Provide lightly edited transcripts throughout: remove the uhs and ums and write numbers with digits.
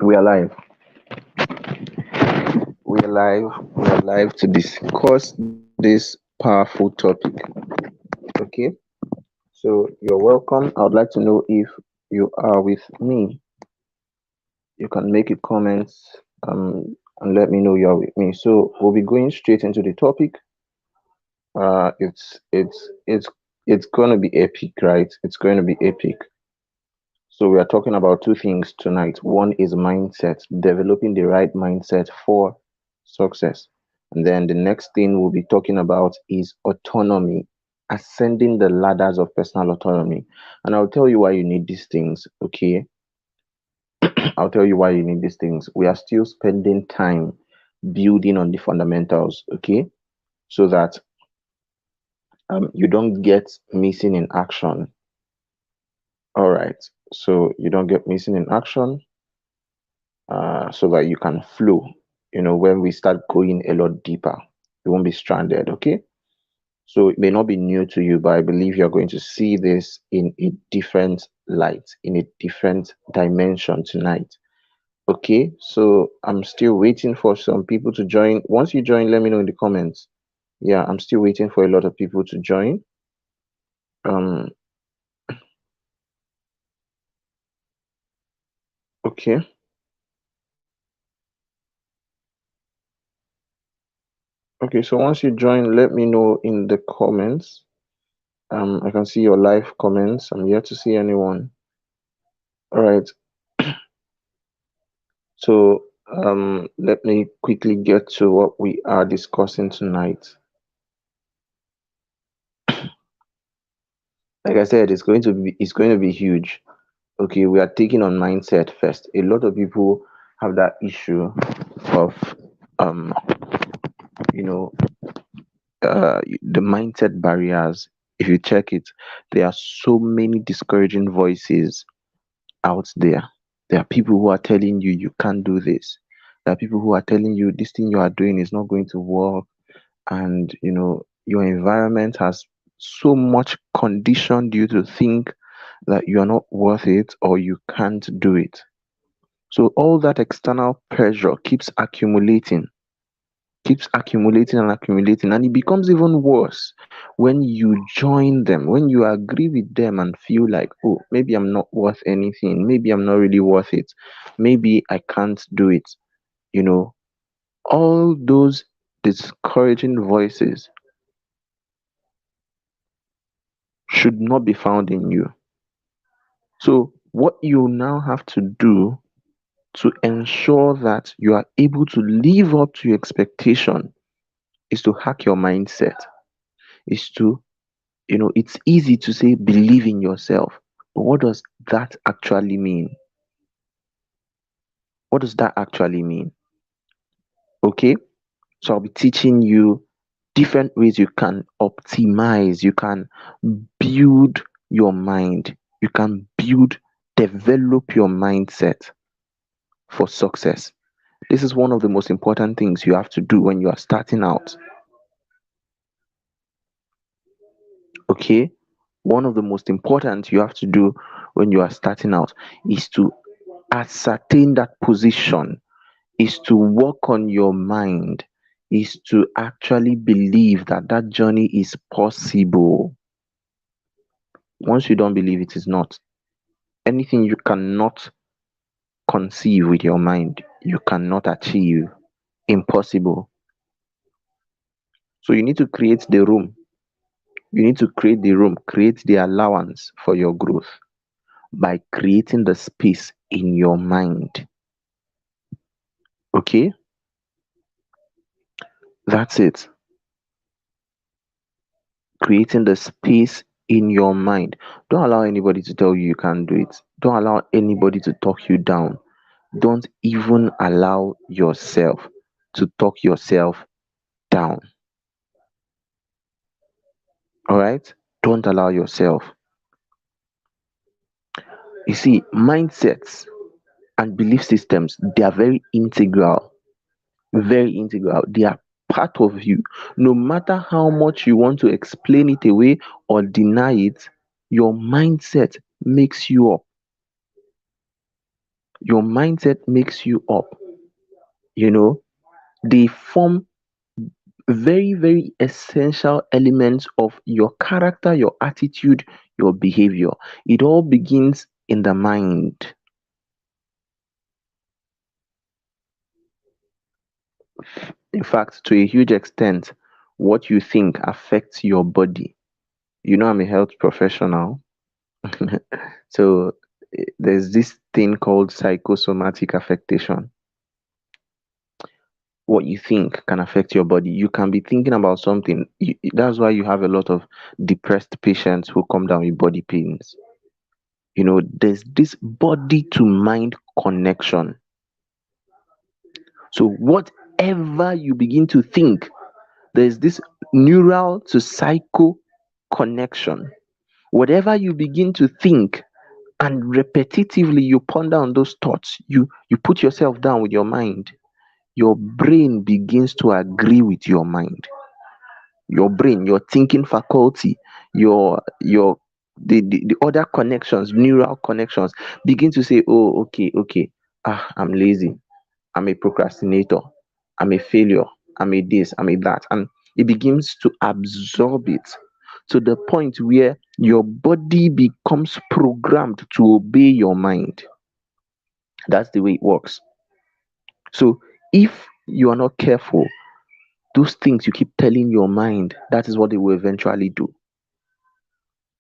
We are live. We are live. We are live to discuss this powerful topic. Okay. So you're welcome. I would like to know if you are with me. You can make a comment and let me know you're with me. So we'll be going straight into the topic. It's gonna be epic, right? It's going to be epic. So we are talking about two things tonight. One is mindset, developing the right mindset for success. And then the next thing we'll be talking about is autonomy, ascending the ladders of personal autonomy. And I'll tell you why you need these things, okay? I'll tell you why you need these things. We are still spending time building on the fundamentals, okay? So that you don't get missing in action. All right. So you don't get missing in action so that you can flow. When we start going a lot deeper, you won't be stranded. Okay. So it may not be new to you, but I believe you're going to see this in a different light, in a different dimension tonight. Okay. So I'm still waiting for some people to join. Once you join, let me know in the comments. Yeah, I'm still waiting for a lot of people to join. Um, okay. Okay. So once you join, let me know in the comments. I can see your live comments. I'm yet to see anyone. All right. So let me quickly get to what we are discussing tonight. Like I said, it's going to be huge. Okay, we are taking on mindset first. A lot of people have that issue of um you know the mindset barriers. If you check it, there are so many discouraging voices out there. There are people who are telling you you can't do this. There are people who are telling you this thing you are doing is not going to work, and your environment has so much conditioned you to think that you are not worth it or you can't do it. So all that external pressure keeps accumulating and accumulating, and it becomes even worse when you join them, when you agree with them and feel like, oh, maybe I'm not worth anything, maybe I'm not really worth it, maybe I can't do it. you know all those discouraging voices should not be found in you. So what you now have to do to ensure that you are able to live up to your expectation is to hack your mindset, is to it's easy to say believe in yourself, but what does that actually mean? What does that actually mean? Okay, so I'll be teaching you different ways you can optimize, you can build your mind, you can develop your mindset for success. This is one of the most important things you have to do when you are starting out. Okay, one of the most important you have to do when you are starting out is to ascertain that position, is to work on your mind, is to actually believe that that journey is possible. Once you don't believe it is not, anything you cannot conceive with your mind, you cannot achieve. Impossible. So you need to create the room. You need to create the room, create the allowance for your growth by creating the space in your mind. Okay? That's it. Creating the space in your mind. Don't allow anybody to tell you you can't do it. Don't allow anybody to talk you down. Don't even allow yourself to talk yourself down. All right? Don't allow yourself. You see, mindsets and belief systems, they are very integral. Very integral. They are part of you. No matter how much you want to explain it away or deny it, your mindset makes you up. Your mindset makes you up. You know, they form very, very essential elements of your character, your attitude, your behavior. It all begins in the mind. In fact, to a huge extent, what you think affects your body. I'm a health professional. So there's this thing called psychosomatic affectation. What you think can affect your body. You can be thinking about something. That's why you have a lot of depressed patients who come down with body pains. There's this body to mind connection. So whatever you begin to think, there's this neural to psycho connection. Whatever you begin to think, and repetitively you ponder on those thoughts, you put yourself down with your mind, your brain begins to agree with your mind. Your brain, your thinking faculty, your the other connections, neural connections, begin to say, oh, okay, okay, I'm lazy, I'm a procrastinator, I'm a failure, I'm a this, I'm a that. And it begins to absorb it to the point where your body becomes programmed to obey your mind. That's the way it works. So if you are not careful, those things you keep telling your mind, that is what they will eventually do.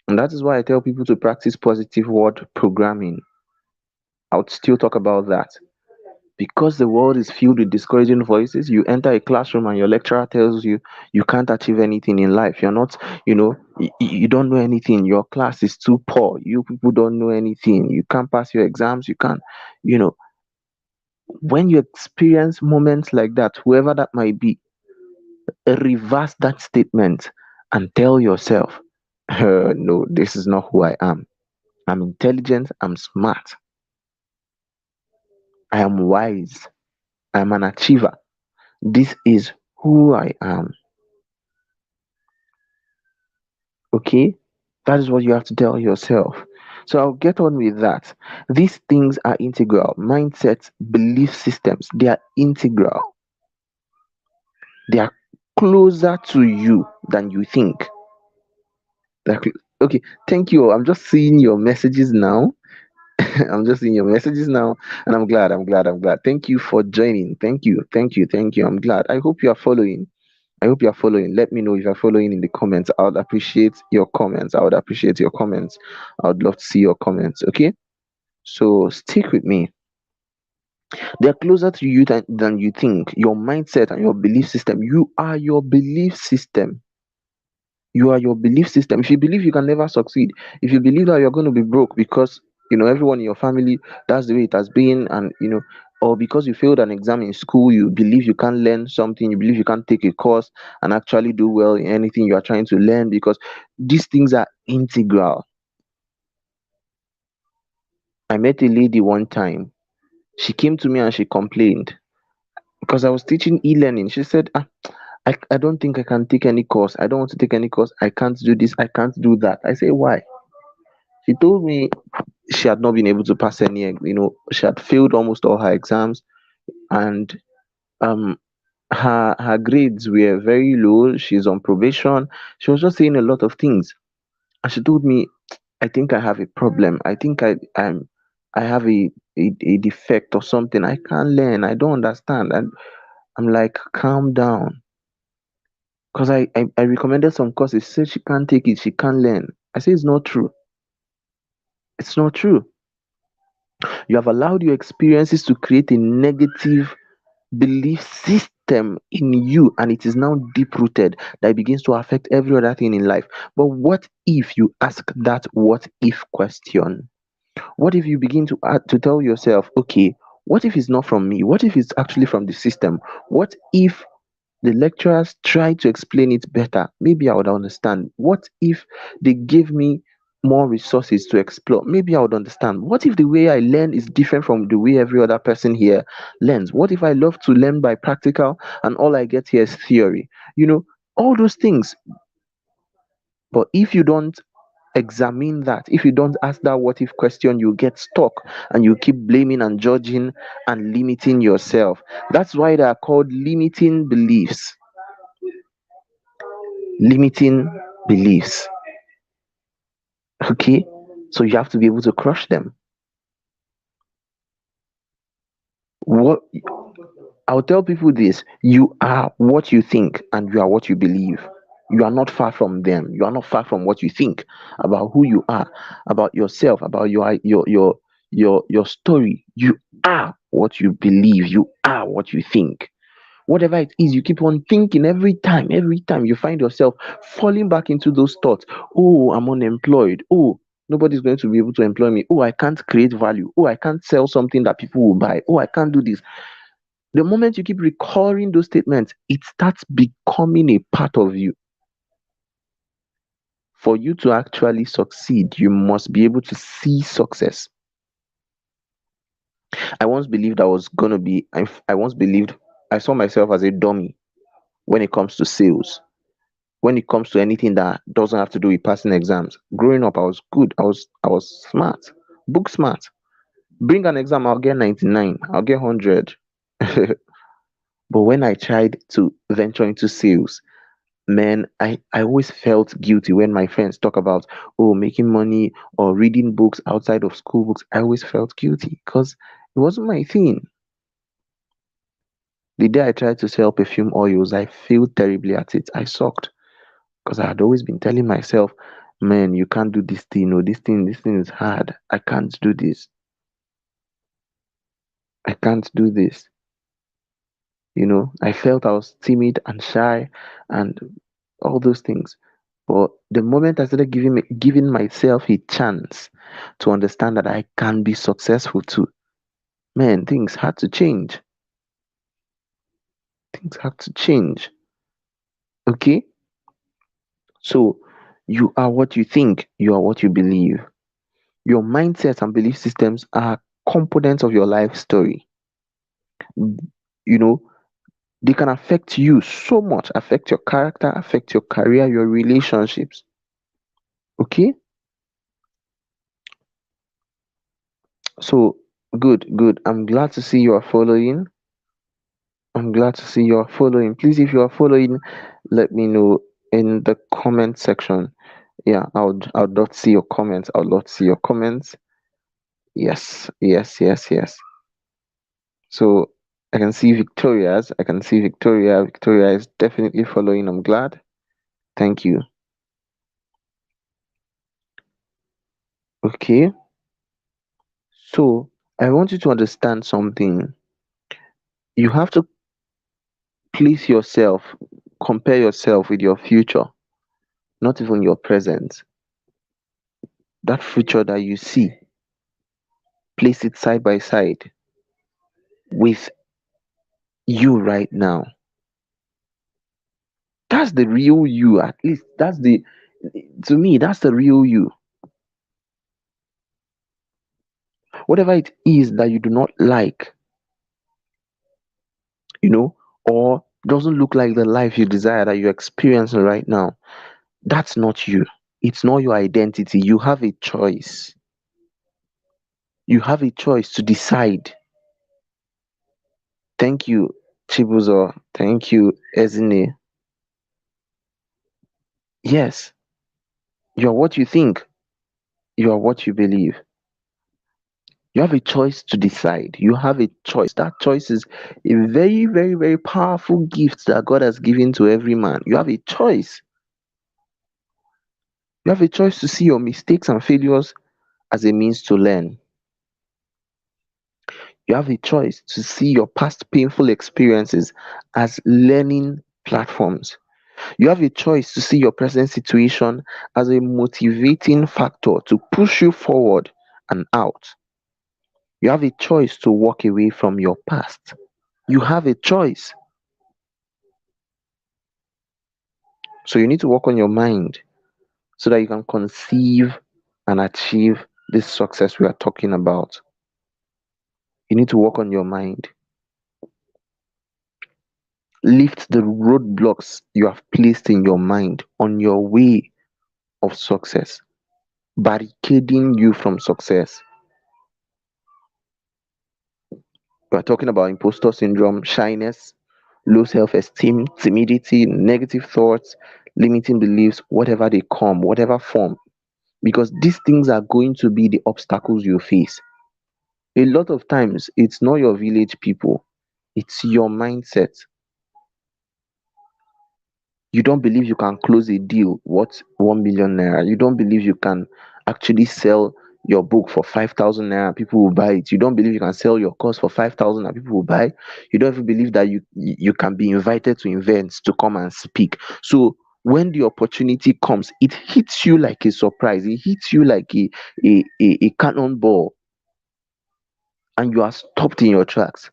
And that is why I tell people to practice positive word programming. I would still talk about that. Because the world is filled with discouraging voices, you enter a classroom and your lecturer tells you you can't achieve anything in life. You're not, you don't know anything. Your class is too poor. You people don't know anything. You can't pass your exams. You can't, you know, when you experience moments like that, whoever that might be, reverse that statement and tell yourself, no, this is not who I am. I'm intelligent. I'm smart. I am wise. I'm an achiever. This is who I am. Okay? That is what you have to tell yourself. So I'll get on with that. These things are integral. Mindsets, belief systems, they are integral. They are closer to you than you think. Okay, thank you. I'm just seeing your messages now. I'm just seeing your messages now, and I'm glad. I'm glad. I'm glad. Thank you for joining. Thank you. Thank you. Thank you. I'm glad. I hope you are following. I hope you're following. Let me know if you're following in the comments. I would appreciate your comments. I would appreciate your comments. I would love to see your comments. Okay. So stick with me. They're closer to you than you think. Your mindset and your belief system. You are your belief system. You are your belief system. If you believe you can never succeed, if you believe that you're going to be broke because everyone in your family, that's the way it has been, and or because you failed an exam in school, you believe you can't learn something, you believe you can't take a course and actually do well in anything you are trying to learn, because these things are integral. I met a lady one time. She came to me and she complained because I was teaching e-learning. She said, I don't think I can take any course. I don't want to take any course. I can't do this. I can't do that. I say, why? She told me she had not been able to pass any, she had failed almost all her exams, and um, her grades were very low. She's on probation. She was just saying a lot of things, and she told me, I think I have a problem. I think I have a defect or something. I can't learn. I don't understand. And I'm like, calm down. Because I recommended some courses. She said she can't take it. She can't learn. I say it's not true. It's not true. You have allowed your experiences to create a negative belief system in you, and it is now deep rooted that it begins to affect every other thing in life. But what if you ask that what if question? What if you begin to tell yourself, okay, what if it's not from me? What if it's actually from the system? What if the lecturers try to explain it better? Maybe I would understand. What if they give me more resources to explore? Maybe I would understand. What if the way I learn is different from the way every other person here learns? What if I love to learn by practical and all I get here is theory? All those things. But if you don't Examine that. If you don't ask that what if question, you get stuck and you keep blaming and judging and limiting yourself. That's why they are called limiting beliefs. Limiting beliefs. Okay? So you have to be able to crush them. What I'll tell people this: you are what you think and you are what you believe. You are not far from them. You are not far from what you think about who you are, about yourself, about your story. You are what you believe. You are what you think. Whatever it is, you keep on thinking every time you find yourself falling back into those thoughts. Oh, I'm unemployed. Oh, nobody's going to be able to employ me. Oh, I can't create value. Oh, I can't sell something that people will buy. Oh, I can't do this. The moment you keep recalling those statements, it starts becoming a part of you. For you to actually succeed, you must be able to see success. I once believed I was going to be, I once believed I saw myself as a dummy when it comes to sales, when it comes to anything that doesn't have to do with passing exams. Growing up, I was good. I was smart, book smart. Bring an exam, I'll get 99, I'll get 100. But when I tried to venture into sales, man, I always felt guilty when my friends talk about, oh, making money or reading books outside of school books. I always felt guilty because it wasn't my thing. The day I tried to sell perfume oils, I failed terribly at it. I sucked because I had always been telling myself, man, you can't do this thing, or this thing is hard. I can't do this. I can't do this. I felt I was timid and shy and all those things. But the moment I started giving myself a chance to understand that I can be successful too, man, things had to change. Things had to change. Okay? So you are what you think, you are what you believe. Your mindset and belief systems are components of your life story. You know, they can affect you so much, affect your character, affect your career, your relationships. Okay? So good, good. I'm glad to see you are following. I'm glad to see you are following. Please, if you are following, let me know in the comment section. Yeah, I would love to see your comments. I would love to see your comments. Yes, yes, yes, yes. So I can see Victoria's. I can see Victoria. Victoria is definitely following. I'm glad. Thank you. Okay. So I want you to understand something. You have to place yourself, compare yourself with your future, not even your present. That future that you see, place it side by side with you right now. That's the real you. At least to me, that's the real you. Whatever it is that you do not like, you know, or doesn't look like the life you desire that you're experiencing right now, that's not you. It's not your identity. You have a choice. You have a choice to decide. Thank you, Chibuzo. Thank you, Ezine. Yes, you are what you think. You are what you believe. You have a choice to decide. You have a choice. That choice is a very, very, very powerful gift that God has given to every man. You have a choice. You have a choice to see your mistakes and failures as a means to learn. You have a choice to see your past painful experiences as learning platforms. You have a choice to see your present situation as a motivating factor to push you forward and out. You have a choice to walk away from your past. You have a choice. So you need to work on your mind so that you can conceive and achieve this success we are talking about. You need to work on your mind. Lift the roadblocks you have placed in your mind on your way of success. barricading you from success. We're talking about imposter syndrome, shyness, low self esteem, timidity, negative thoughts, limiting beliefs, whatever they come, whatever form, because these things are going to be the obstacles you face. A lot of times, it's not your village people, it's your mindset. You don't believe you can close a deal worth 1 million naira. You don't believe you can actually sell your book for 5,000 naira, people will buy it. You don't believe you can sell your course for 5,000 and people will buy. You don't even believe that you can be invited to events to come and speak. So when the opportunity comes, it hits you like a surprise. It hits you like a cannonball, and you are stopped in your tracks.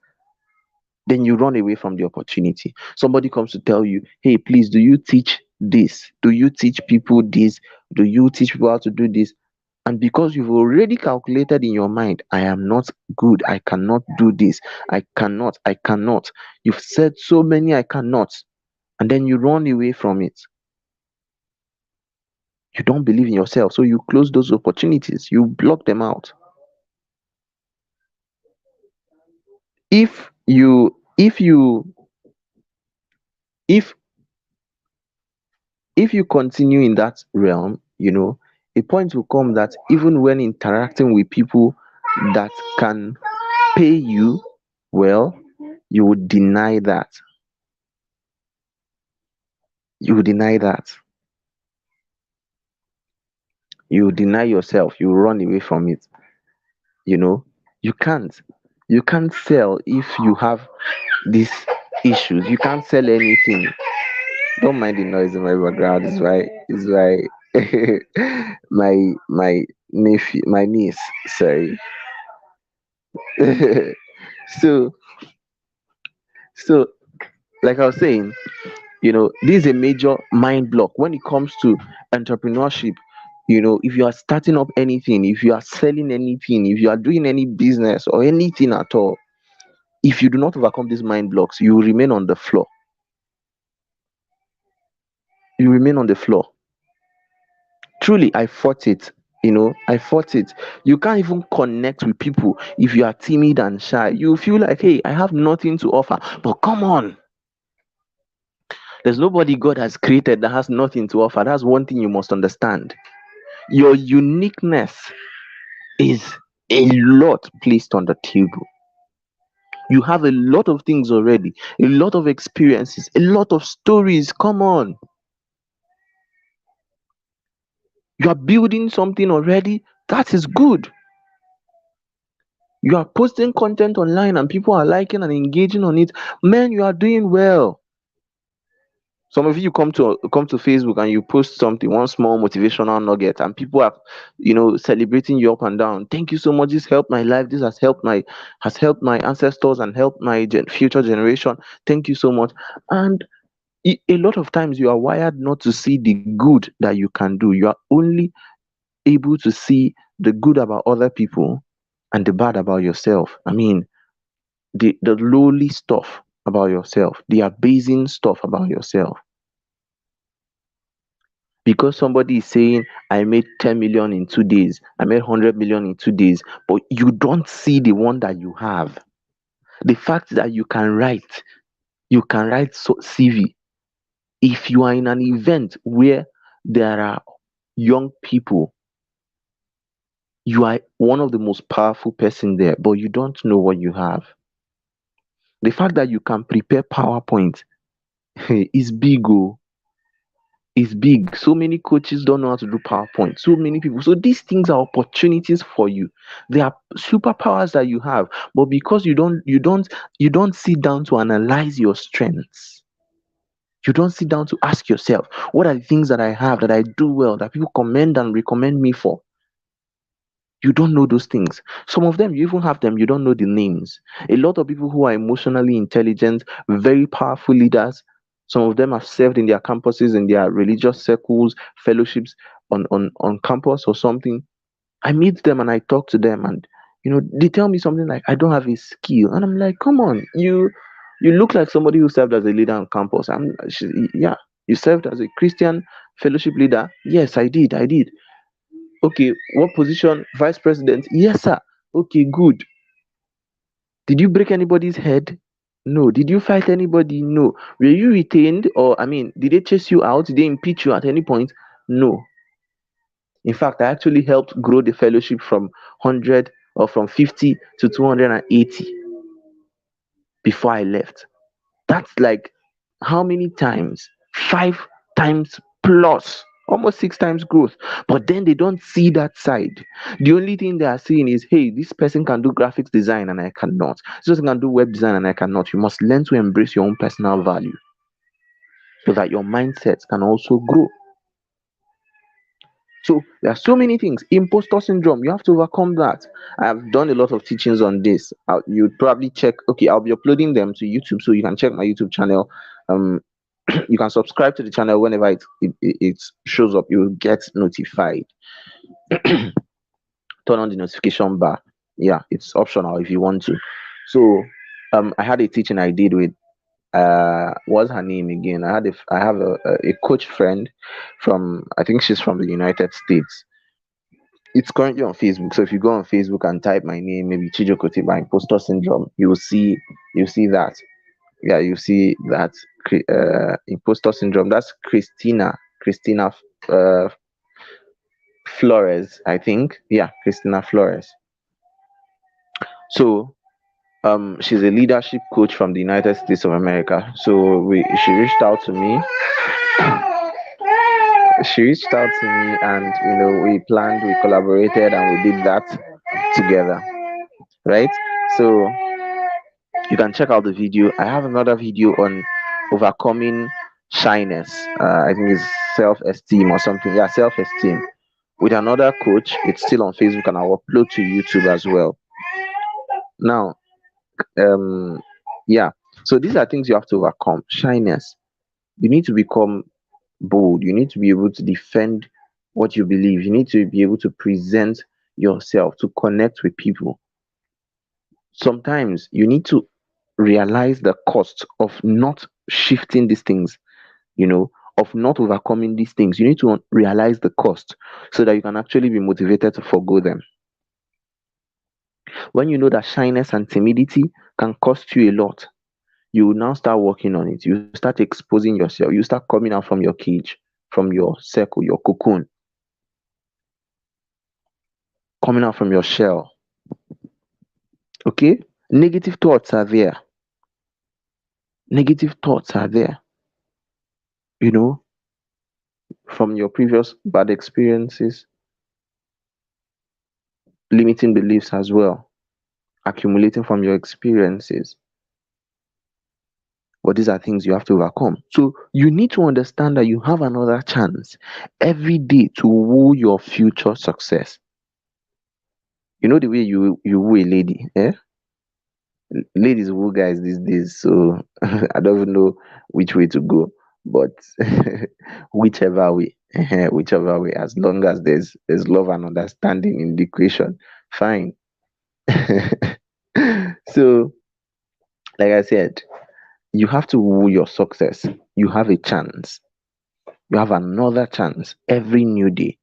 Then you run away from the opportunity. Somebody comes to tell you, hey, please, do you teach this? Do you teach people this? Do you teach people how to do this? And because you've already calculated in your mind, I am not good, I cannot do this, I cannot. You've said so many I cannot, and then you run away from it. You don't believe in yourself, so you close those opportunities, you block them out. If if you continue in that realm, a point will come that even when interacting with people that can pay you well, you would deny that. You would deny that. You would deny yourself. You run away from it. You know, you can't. You can't sell if you have these issues. You can't sell anything. Don't mind the noise in my background. It's my nephew, my niece. Sorry. so so like I was saying, this is a major mind block when it comes to entrepreneurship. If you are starting up anything, if you are selling anything, if you are doing any business or anything at all, if you do not overcome these mind blocks, you will remain on the floor. You remain on the floor. Truly, I fought it. I fought it. You can't even connect with people if you are timid and shy. You feel like, hey, I have nothing to offer. But come on, there's nobody God has created that has nothing to offer. That's one thing you must understand. Your uniqueness is a lot placed on the table. You have a lot of things already, a lot of experiences, a lot of stories. Come on. You are building something already. That is good. You are posting content online and people are liking and engaging on it. Man, you are doing well. Some of you come to Facebook and you post something, one small motivational nugget, and people are, celebrating you up and down. Thank you so much. This helped my life. This has helped my ancestors and helped my future generation. Thank you so much. And a lot of times you are wired not to see the good that you can do. You are only able to see the good about other people and the bad about yourself. I mean, the lowly stuff about yourself, the abasing stuff about yourself. Because somebody is saying, I made 10 million in 2 days, I made 100 million in 2 days, but you don't see the one that you have. The fact that you can write CV. If you are in an event where there are young people, you are one of the most powerful person there, but you don't know what you have. The fact that you can prepare PowerPoint is big. Oh, is big. So many coaches don't know how to do PowerPoint. So many people. So these things are opportunities for you. They are superpowers that you have. But because you don't sit down to analyze your strengths. You don't sit down to ask yourself, what are the things that I have that I do well that people commend and recommend me for? You don't know those things. Some of them, you even have them, you don't know the names. A lot of people who are emotionally intelligent, very powerful leaders, some of them have served in their campuses, in their religious circles, fellowships on campus or something. I meet them and I talk to them, and they tell me something like, I don't have a skill. And I'm like, come on, you look like somebody who served as a leader on campus. Yeah, you served as a Christian fellowship leader. Yes, I did. Okay, what position? Vice president? Yes, sir. Okay, good. Did you break anybody's head? No. Did you fight anybody? No. Were you retained, or I mean, did they chase you out? Did they impeach you at any point? No. In fact, I actually helped grow the fellowship from 100 or from 50 to 280 before I left. That's like how many times? 5 times plus, almost 6 times growth. But then they don't see that side. The only thing they are seeing is, hey, this person can do graphics design and I cannot. This person can do web design and I cannot. You must learn to embrace your own personal value so that your mindset can also grow. So there are so many things. Imposter syndrome, you have to overcome that. I've done a lot of teachings on this. You'd probably check. Okay, I'll be uploading them to YouTube, so you can check my YouTube channel. Um, you can subscribe to the channel whenever it shows up. You'll get notified. Turn on the notification bar. Yeah, it's optional if you want to. So, I had a teaching I did with what's her name again? I have a coach friend from, I think she's from the United States. It's currently on Facebook. So if you go on Facebook and type my name, maybe Chijoko by imposter syndrome, you'll see that. Yeah, you see that imposter syndrome. That's Christina uh, Flores, I think. Yeah, Christina Flores. So she's a leadership coach from the United States of America. So she reached out to me. She reached out to me, and we planned, we collaborated, and we did that together. Right? So you can check out the video. I have another video on overcoming shyness. I think it's self-esteem or something. Yeah, self-esteem with another coach. It's still on Facebook, and I'll upload to YouTube as well. Now, um, yeah. So these are things you have to overcome. Shyness. You need to become bold. You need to be able to defend what you believe. You need to be able to present yourself, to connect with people. Sometimes you need to realize the cost of not shifting these things, of not overcoming these things. You need to realize the cost so that you can actually be motivated to forgo them. When you know that shyness and timidity can cost you a lot, you will now start working on it. You start exposing yourself. You start coming out from your cage, from your circle, your cocoon, coming out from your shell. Okay? Negative thoughts are there. Negative thoughts are there. You know, from your previous bad experiences, limiting beliefs as well, accumulating from your experiences. But these are things you have to overcome. So you need to understand that you have another chance every day to woo your future success. You know the way you woo a lady, eh? Ladies woo guys these days, so I don't even know which way to go. But whichever way, whichever way, as long as there's love and understanding in the equation, fine. So, like I said, you have to woo your success. You have a chance. You have another chance every new day.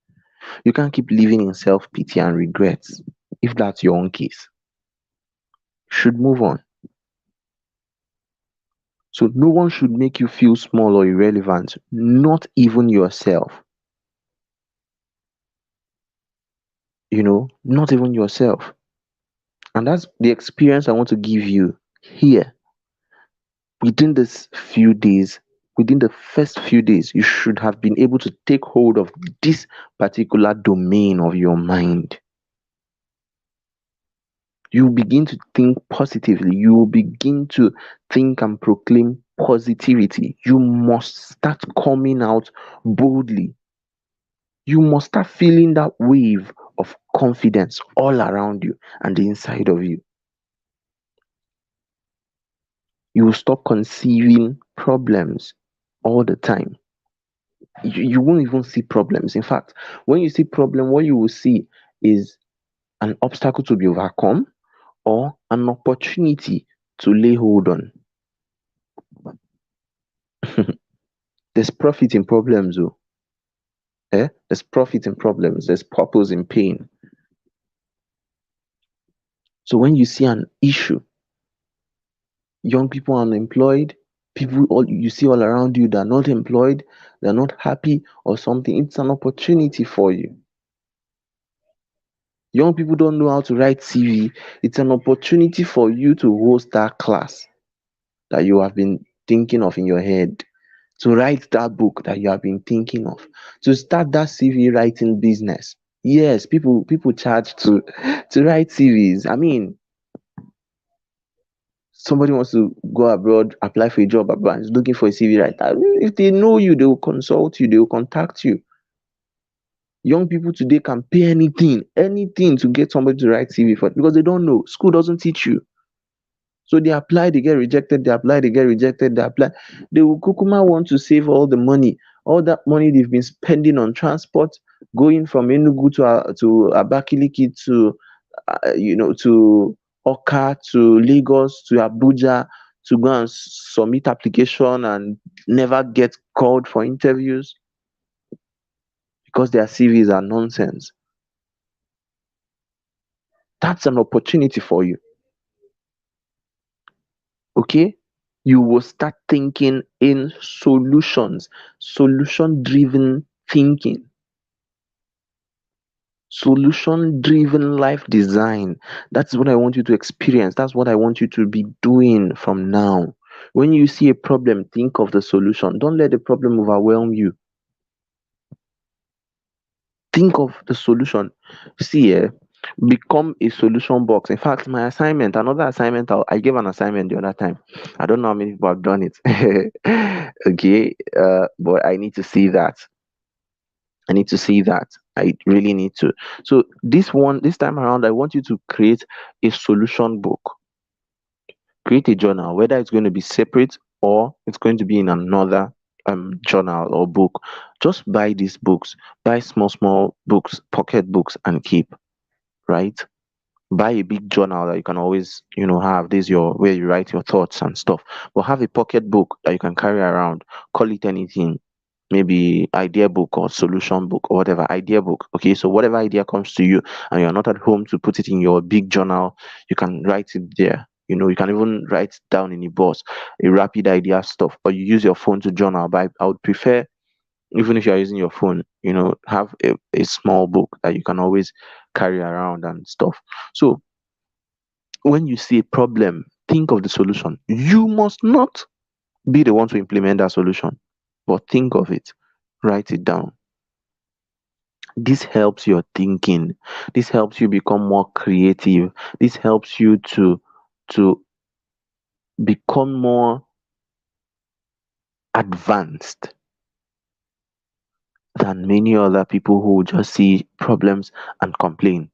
You can't keep living in self pity and regrets. If that's your own case, you should move on. So no one should make you feel small or irrelevant, not even yourself. Not even yourself. And that's the experience I want to give you here. Within this few days, within the first few days, you should have been able to take hold of this particular domain of your mind. You begin to think positively. You begin to think and proclaim positivity. You must start coming out boldly. You must start feeling that wave of confidence all around you and the inside of you. You will stop conceiving problems all the time. You won't even see problems. In fact, when you see problem, what you will see is an obstacle to be overcome or an opportunity to lay hold on. There's profit in problems, though. There's profit in problems, there's purpose in pain. So when you see an issue, young people are unemployed, people all you see all around you that are not employed, they're not happy or something, it's an opportunity for you. Young people don't know how to write CV, it's an opportunity for you to host that class that you have been thinking of in your head, to write that book that you have been thinking of, to start that CV writing business. Yes, people charge to write CVs. I mean, somebody wants to go abroad, apply for a job abroad, is looking for a CV writer. If they know you, they will consult you, they will contact you. Young people today can pay anything to get somebody to write CV for, because they don't know. School doesn't teach you. So they apply, they get rejected, they apply, they get rejected, they apply. They will kukuma want to save all that money they've been spending on transport, going from Enugu to Abakiliki to Oka to Lagos to Abuja to go and submit application and never get called for interviews because their CVs are nonsense. That's an opportunity for you. Okay, you will start thinking in solutions, solution driven thinking, solution driven life design. That's what I want you to experience, that's what I want you to be doing from now. When you see a problem, think of the solution. Don't let the problem overwhelm you. Think of the solution. See, become a solution box. In fact, my assignment, another assignment, I gave an assignment the other time. I don't know how many people have done it. Okay, but I need to see that. I need to see that. I really need to. So this time around, I want you to create a solution book. Create a journal, whether it's going to be separate or it's going to be in another journal or book. Just buy these books. Buy small books, pocket books, and keep. Right? Buy a big journal that you can always have this your where you write your thoughts and stuff, but have a pocket book that you can carry around. Call it anything, maybe idea book or solution book or whatever. Idea book, okay? So whatever idea comes to you and you're not at home to put it in your big journal, you can write it there. You can even write it down in a bus, a rapid idea stuff, or you use your phone to journal. But I would prefer, even if you're using your phone, have a small book that you can always carry around and stuff. So when you see a problem, think of the solution. You must not be the one to implement that solution, but think of it, write it down. This helps your thinking. This helps you become more creative. This helps you to become more advanced than many other people who just see problems and complain.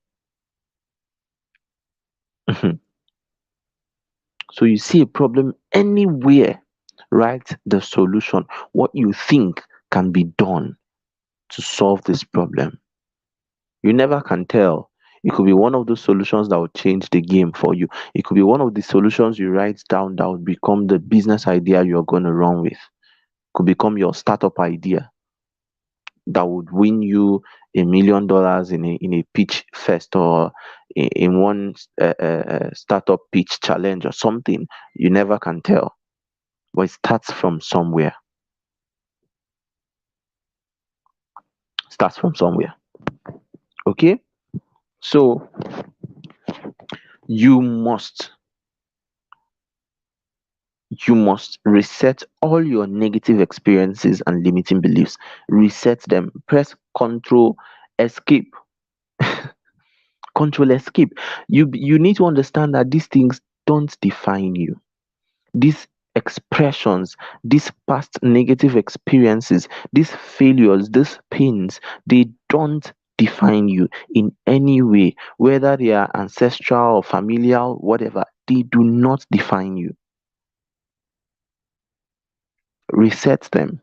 So you see a problem anywhere, write the solution, what you think can be done to solve this problem. You never can tell. It could be one of those solutions that will change the game for you. It could be one of the solutions you write down that would become the business idea you're going to run with. Could become your startup idea that would win you $1 million in a pitch fest, or in one startup pitch challenge or something. You never can tell, but it starts from somewhere. Starts from somewhere. Okay, so you must you must reset all your negative experiences and limiting beliefs. Reset them. Press escape control escape. You need to understand that these things don't define you. These expressions, these past negative experiences, these failures, these pains, they don't define you in any way, whether they are ancestral or familial, whatever. They do not define you. Reset them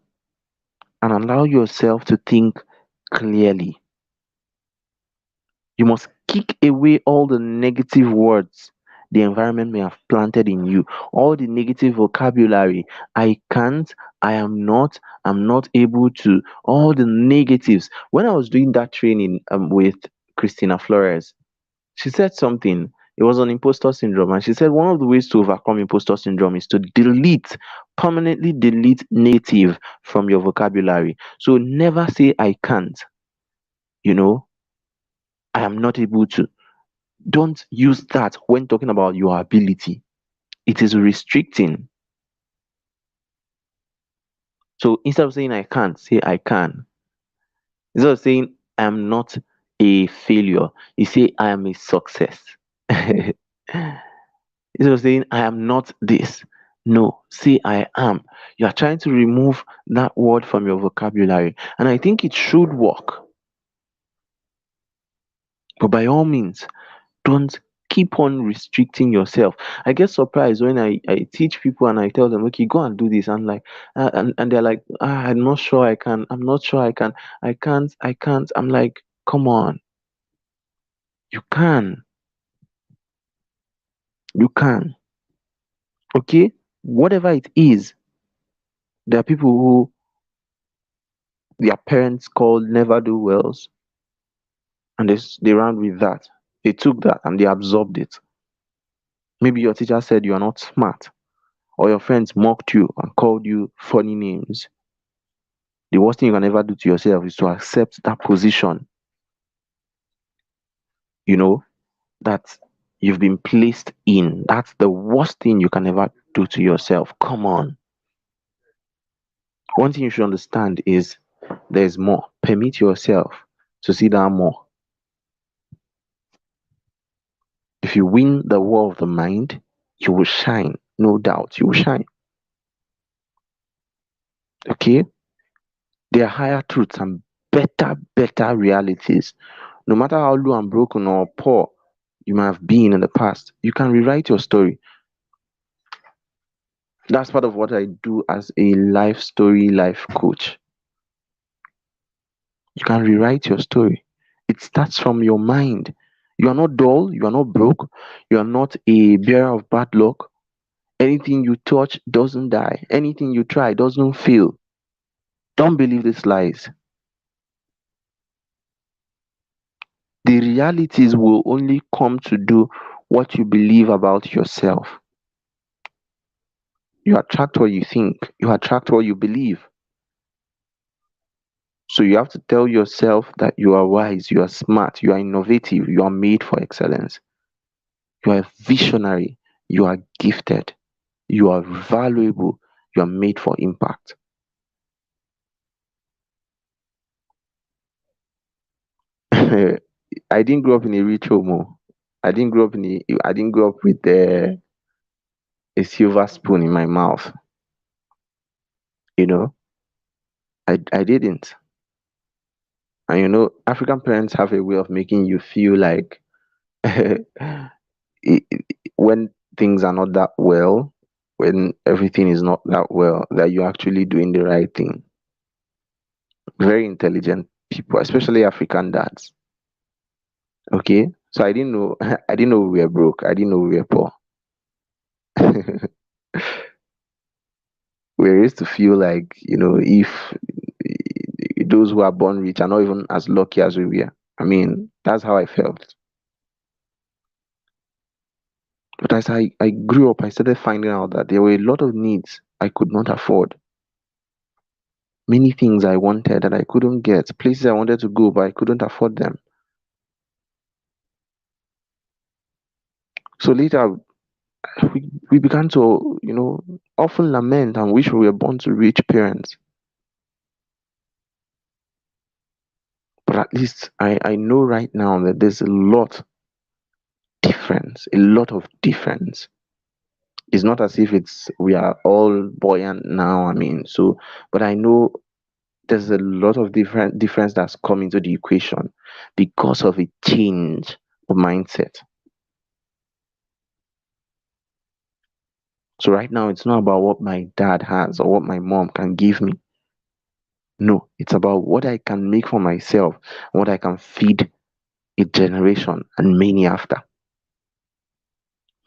and allow yourself to think clearly. You must kick away all the negative words, the environment may have planted in you, all the negative vocabulary, I can't, I am not, I'm not able to, all the negatives. When I was doing that training with Christina Flores, she said something. It was on imposter syndrome, and she said one of the ways to overcome imposter syndrome is to permanently delete negative from your vocabulary. So never say I can't, you know, I am not able to. Don't use that when talking about your ability. It is restricting. So instead of saying I can't, say I can. Instead of saying I am not a failure, you say I am a success. Instead of saying I am not this, no, say I am. You are trying to remove that word from your vocabulary. And I think it should work. But by all means, don't keep on restricting yourself. I get surprised when I teach people and I tell them, okay, go and do this. I'm like, and they're like, I'm not sure I can. I'm not sure I can. I can't. I can't. I'm like, come on, you can. You can. Okay? Whatever it is, there are people who their parents called never do wells, and they ran with that. They took that and they absorbed it. Maybe your teacher said you are not smart, or your friends mocked you and called you funny names. The worst thing you can ever do to yourself is to accept that position, you know, that you've been placed in. That's the worst thing you can ever do to yourself. Come on. One thing you should understand is there's more. Permit yourself to see that more. If you win the war of the mind, you will shine. No doubt, you will shine. Okay? There are higher truths and better realities. No matter how low and broken or poor you might have been in the past, you can rewrite your story. That's part of what I do as a life coach. You can rewrite your story. It starts from your mind. You are not dull, you are not broke, you are not a bearer of bad luck. Anything you touch doesn't die, anything you try doesn't fail. Don't believe these lies. The realities will only come to do what you believe about yourself. You attract what you think, you attract what you believe. So you have to tell yourself that you are wise, you are smart, you are innovative, you are made for excellence. You are visionary, you are gifted, you are valuable, you are made for impact. I didn't grow up in a rich home. Oh. I didn't grow up with a silver spoon in my mouth. You know, I didn't. And African parents have a way of making you feel like when things are not that well, when everything is not that well, that you're actually doing the right thing. Very intelligent people, especially African dads. Okay, so I didn't know, I didn't know we were broke. I didn't know we were poor. We used to feel like if those who are born rich are not even as lucky as we were. I mean, that's how I felt. But as I grew up, I started finding out that there were a lot of needs I could not afford. Many things I wanted that I couldn't get, places I wanted to go, but I couldn't afford them. So later, we began to, often lament and wish we were born to rich parents. But at least I know right now that there's a lot of difference. It's not as if we are all buoyant now. I mean, so, but I know there's a lot of difference that's come into the equation because of a change of mindset. So right now, it's not about what my dad has or what my mom can give me. No, it's about what I can make for myself, what I can feed a generation and many after.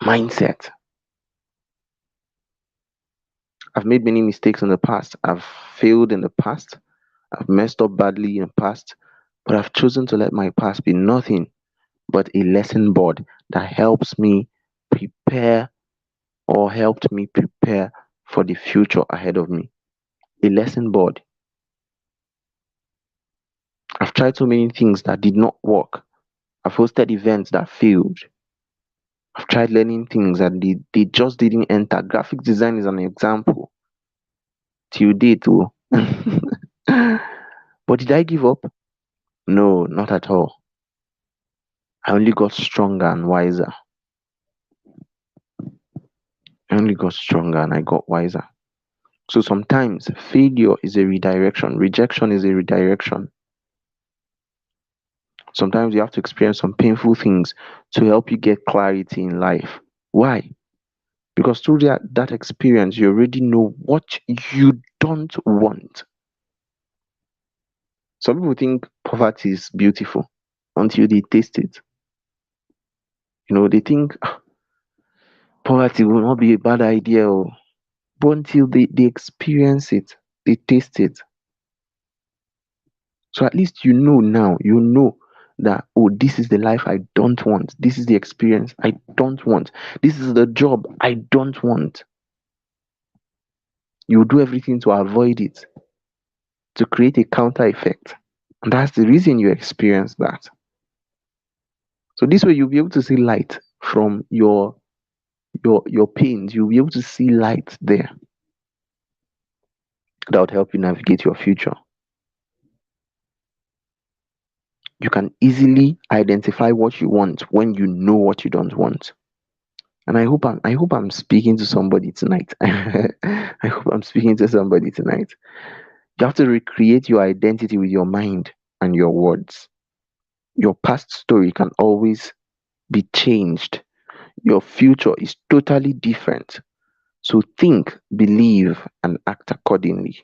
Mindset. I've made many mistakes in the past. I've failed in the past. I've messed up badly in the past. But I've chosen to let my past be nothing but a lesson board that helps me prepare or helped me prepare for the future ahead of me. A lesson board. I've tried so many things that did not work. I've hosted events that failed. I've tried learning things and they just didn't enter. Graphic design is an example. Till date, too. But did I give up? No, not at all. I only got stronger and wiser. I only got stronger and I got wiser. So sometimes failure is a redirection, rejection is a redirection. Sometimes you have to experience some painful things to help you get clarity in life. Why? Because through that experience, you already know what you don't want. Some people think poverty is beautiful until they taste it. They think poverty will not be a bad idea, but until they experience it, they taste it. So at least now, that, oh, this is the life I don't want. This is the experience I don't want. This is the job I don't want. You do everything to avoid it, to create a counter effect. And that's the reason you experience that. So this way you'll be able to see light from your pains. You'll be able to see light there. That would help you navigate your future. You can easily identify what you want when you know what you don't want. And I hope I'm speaking to somebody tonight. I hope I'm speaking to somebody tonight. You have to recreate your identity with your mind and your words. Your past story can always be changed. Your future is totally different. So think, believe, and act accordingly.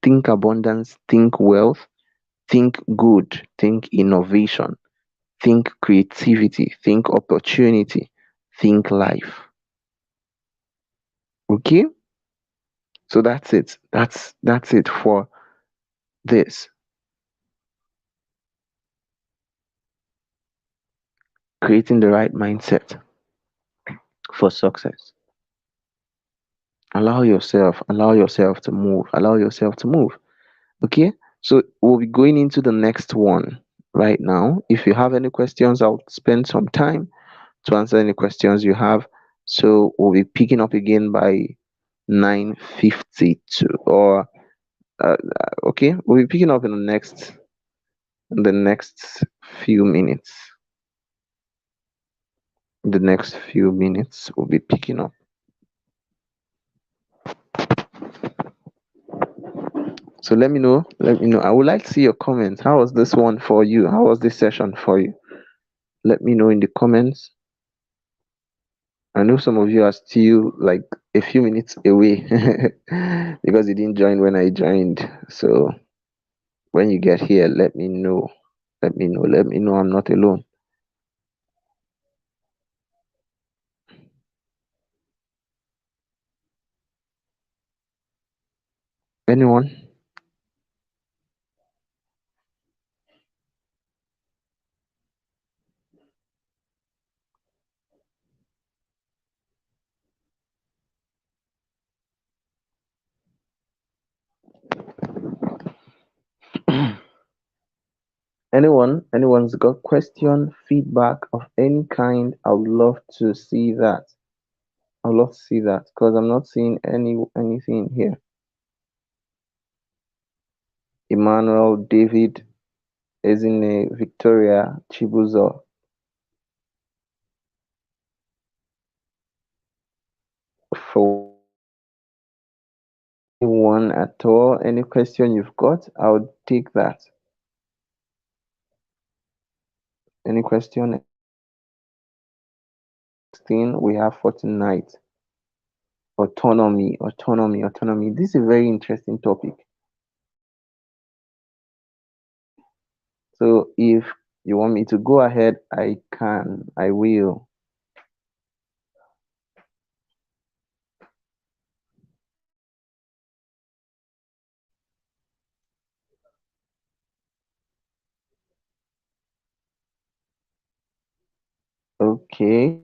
Think abundance, think wealth, think good, think innovation, think creativity, think opportunity, think life. Okay? So that's it. That's it for this. Creating the right mindset for success. Allow yourself to move. Allow yourself to move. Okay? So we'll be going into the next one right now. If you have any questions, I'll spend some time to answer any questions you have. So we'll be picking up again by 9:52 or okay, we'll be picking up in the next few minutes. The next few minutes we'll be picking up. So let me know. I would like to see your comments. How was this one for you? How was this session for you? Let me know in the comments. I know some of you are still like a few minutes away because you didn't join when I joined. So when you get here, let me know. Let me know I'm not alone. Anyone? Anyone's got question, feedback of any kind? I would love to see that. I would love to see that because I'm not seeing anything here. Emmanuel, David, Ezine, Victoria, Chibuzo. For anyone at all, any question you've got, I would take that. Any question? Thing we have for tonight. Autonomy. This is a very interesting topic. So if you want me to go ahead, I can. I will. Okay,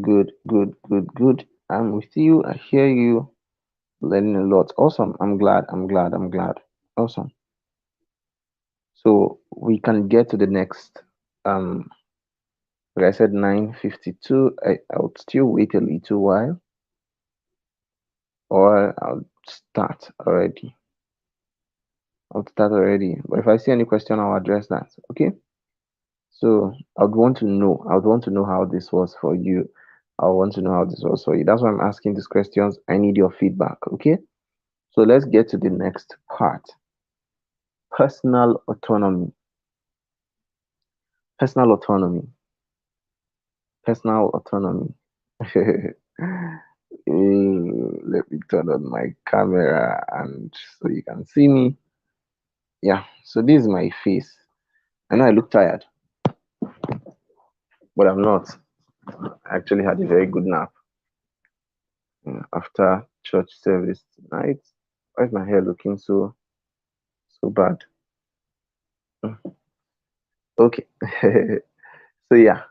good, good, good, good. I'm with you. I hear you. Learning a lot. Awesome. I'm glad. I'm glad. I'm glad. Awesome. So we can get to the next. Like I said, 9:52. I would still wait a little while, or I'll start already. I'll start already. But if I see any question, I'll address that. Okay. So I would want to know. I would want to know how this was for you. I want to know how this was for you. That's why I'm asking these questions. I need your feedback. Okay. So let's get to the next part. Personal autonomy. Personal autonomy. Personal autonomy. Let me turn on my camera and so you can see me. Yeah. So this is my face. I know I look tired, but I'm not. I actually had a very good nap after church service tonight. Why is my hair looking so bad? Mm, okay. So yeah,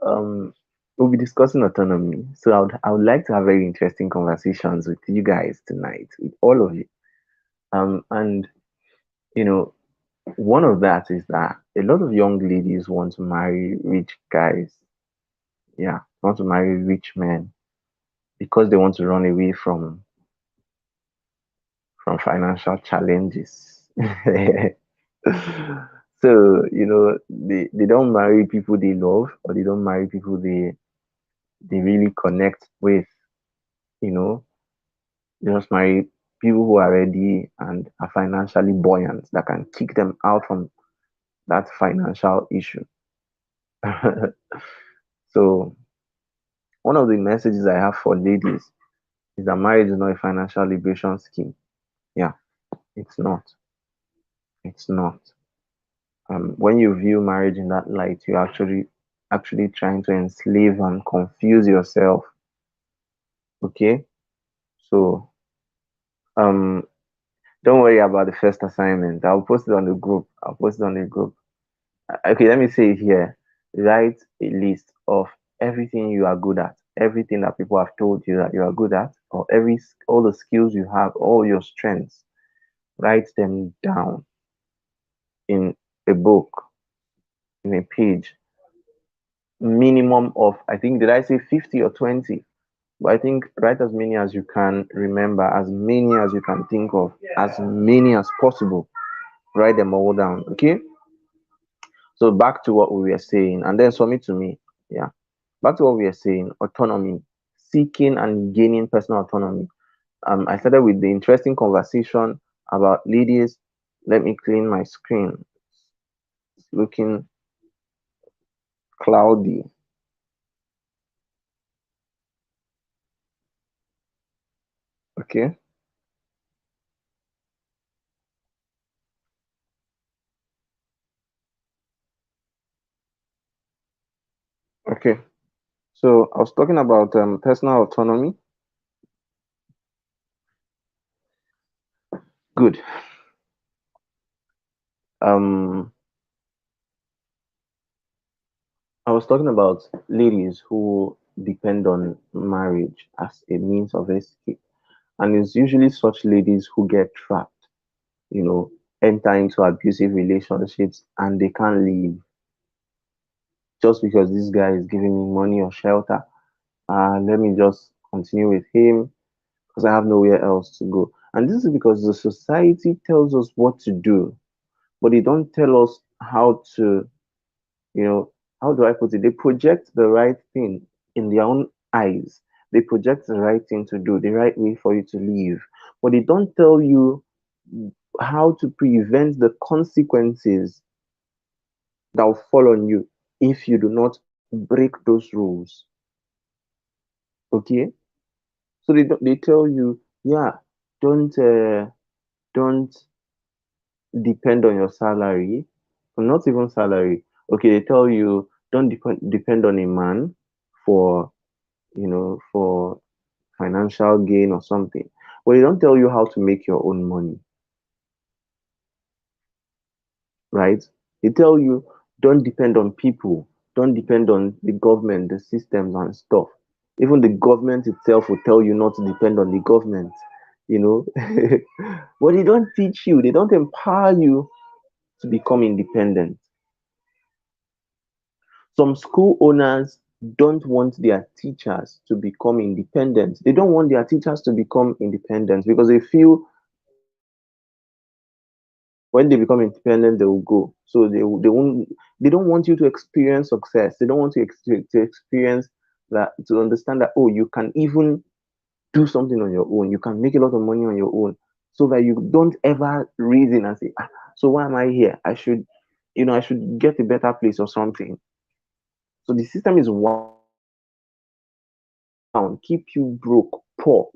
um, we'll be discussing autonomy. So I would like to have very interesting conversations with you guys tonight, with all of you. And you know, one of that is that a lot of young ladies want to marry rich guys. Yeah, want to marry rich men because they want to run away from financial challenges. So, they don't marry people they love, or they don't marry people they really connect with, you know. They just marry people who are ready and are financially buoyant that can kick them out from that financial issue. So one of the messages I have for ladies is that marriage is not a financial liberation scheme. Yeah, it's not. It's not. When you view marriage in that light, you're actually trying to enslave and confuse yourself. Okay, so um, don't worry about the first assignment. I'll post it on the group. I'll post it on the group. Okay, let me say it here. Write a list of everything you are good at, everything that people have told you that you are good at, or all the skills you have, all your strengths. Write them down in a book, in a page. Minimum of, I think, did I say 50 or 20? But I think write as many as you can remember, as many as you can think of, as many as possible. Write them all down. Okay. So back to what we were saying, and then submit to me. Yeah. Back to what we were saying, autonomy, seeking and gaining personal autonomy. I started with the interesting conversation about ladies. Let me clean my screen. It's looking cloudy. Okay. Okay. So I was talking about personal autonomy. Good. Um, I was talking about ladies who depend on marriage as a means of escape. And it's usually such ladies who get trapped, you know, enter into abusive relationships and they can't leave just because this guy is giving me money or shelter. Let me just continue with him because I have nowhere else to go. And this is because the society tells us what to do, but they don't tell us how to, you know, how do I put it? They project the right thing in their own eyes. They project the right thing to do, the right way for you to live. But they don't tell you how to prevent the consequences that will fall on you if you do not break those rules. Okay? So they tell you, yeah, don't don't depend on your salary, or not even salary. Okay, they tell you don't depend on a man for for financial gain or something. But they don't tell you how to make your own money, right? They tell you don't depend on people. Don't depend on the government, the systems and stuff. Even the government itself will tell you not to depend on the government, you know. But they don't teach you, they don't empower you to become independent. Some school owners don't want their teachers to become independent. They don't want their teachers to become independent because they feel when they become independent, they will go. So they won't. They don't want you to experience success. They don't want to experience that, to understand that, oh, you can even do something on your own. You can make a lot of money on your own, so that you don't ever reason and say, ah, so why am I here? I should, I should get a better place or something. So the system is one down, keep you broke, poor,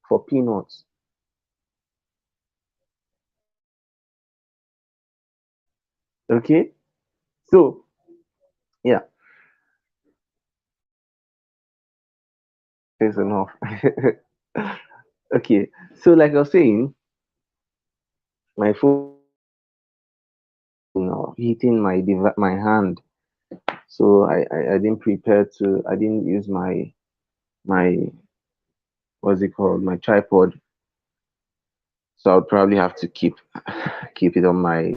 for peanuts. Okay, so yeah, it's enough. Okay, so like I was saying, my phone, hitting my hand, so I didn't prepare to. I didn't use my what's it called, my tripod. So I'll probably have to keep it on my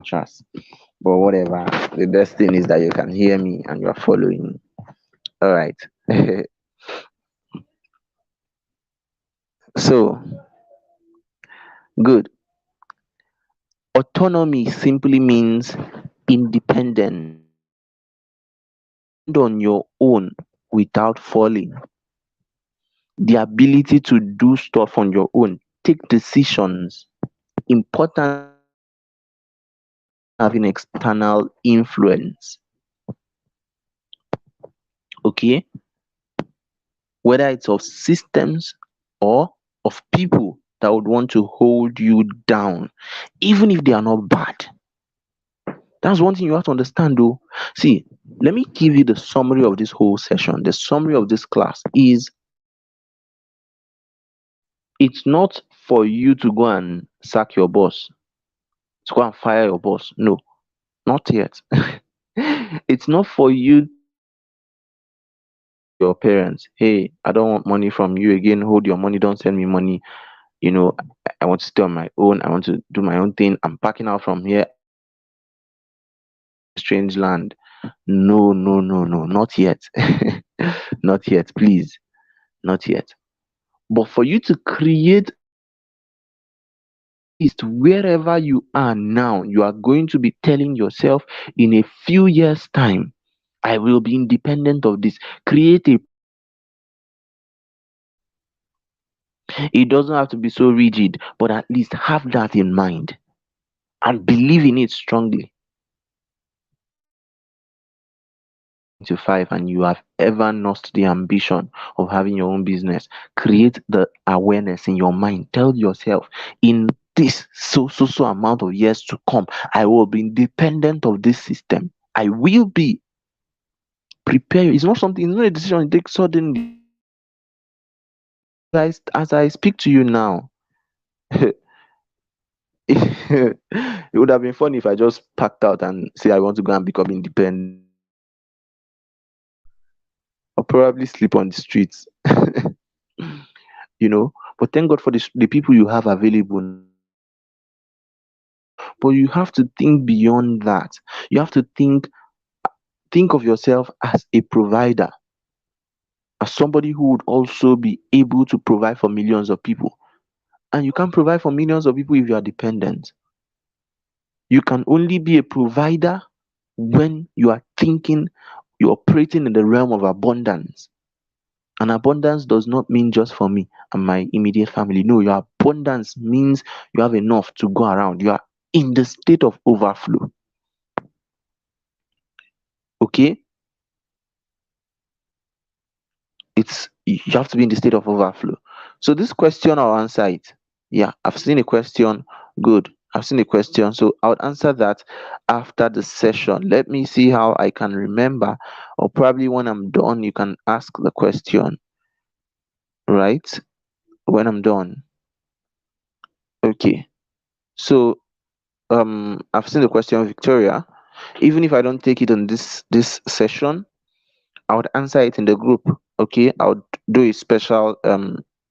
chest. But whatever. The best thing is that you can hear me and you are following. All right. So good. Autonomy simply means independence on your own without falling. The ability to do stuff on your own, take decisions, important having external influence. Okay, whether it's of systems or of people that would want to hold you down, even if they are not bad. That's one thing you have to understand though. See, let me give you the summary of this whole session. The summary of this class is, it's not for you to go and sack your boss, to go and fire your boss. No, not yet. It's not for you, your parents, hey, I don't want money from you again. Hold your money, don't send me money. I want to stay on my own. I want to do my own thing. I'm packing out from here, strange land. No, no, no, no, not yet. Not yet, please. Not yet. But for you to create, least wherever you are now, you are going to be telling yourself in a few years' time, I will be independent of this. Create a, it doesn't have to be so rigid, but at least have that in mind and believe in it strongly. To five, and you have ever lost the ambition of having your own business, create the awareness in your mind. Tell yourself, in this so amount of years to come, I will be independent of this system. I will be. Prepare. It's not something, it's not a decision you take suddenly. As I speak to you now, it would have been funny if I just packed out and say I want to go and become independent. I'll probably sleep on the streets. But thank God for the people you have available. But you have to think beyond that. You have to think of yourself as a provider, as somebody who would also be able to provide for millions of people. And you can't provide for millions of people if you are dependent. You can only be a provider when you are thinking, you're operating in the realm of abundance. And abundance does not mean just for me and my immediate family. No, your abundance means you have enough to go around. You are in the state of overflow. Okay? You have to be in the state of overflow. So this question, I'll answer it. Yeah, I've seen a question. Good. I've seen a question. So I'll answer that after the session. Let me see how I can remember, or probably when I'm done, you can ask the question, right? When I'm done. Okay. So I've seen the question, Victoria. Even if I don't take it on this session, I would answer it in the group. Okay, I would do a special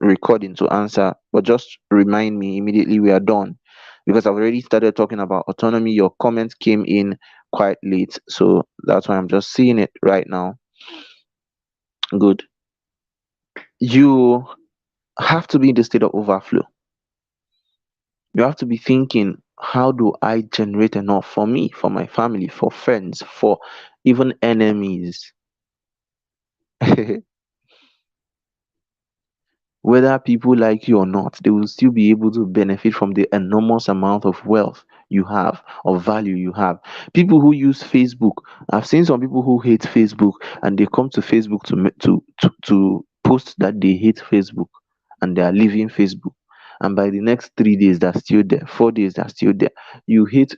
recording to answer, but just remind me immediately we are done, because I've already started talking about autonomy. Your comments came in quite late, so that's why I'm just seeing it right now. Good. You have to be in the state of overflow. You have to be thinking, how do I generate enough for me, for my family, for friends, for even enemies? Whether people like you or not, they will still be able to benefit from the enormous amount of wealth you have, of value you have. People who use Facebook, I've seen some people who hate Facebook and they come to Facebook to post that they hate Facebook and they are leaving Facebook. And by the next 3 days, they're still there. 4 days, they're still there. You hate,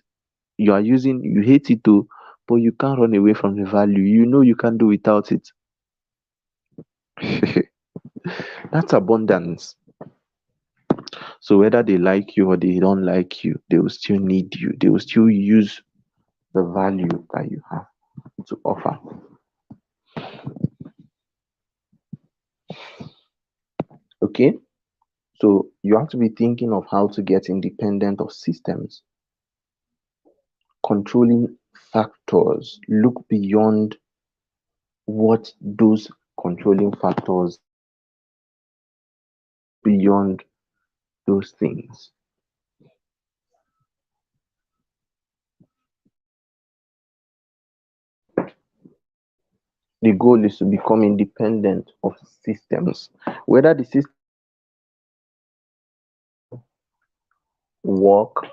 you hate it too, but you can't run away from the value. You know you can't do without it. That's abundance. So whether they like you or they don't like you, they will still need you. They will still use the value that you have to offer. Okay? So you have to be thinking of how to get independent of systems, controlling factors. Look beyond what those controlling factors, beyond those things. The goal is to become independent of systems, whether the system work,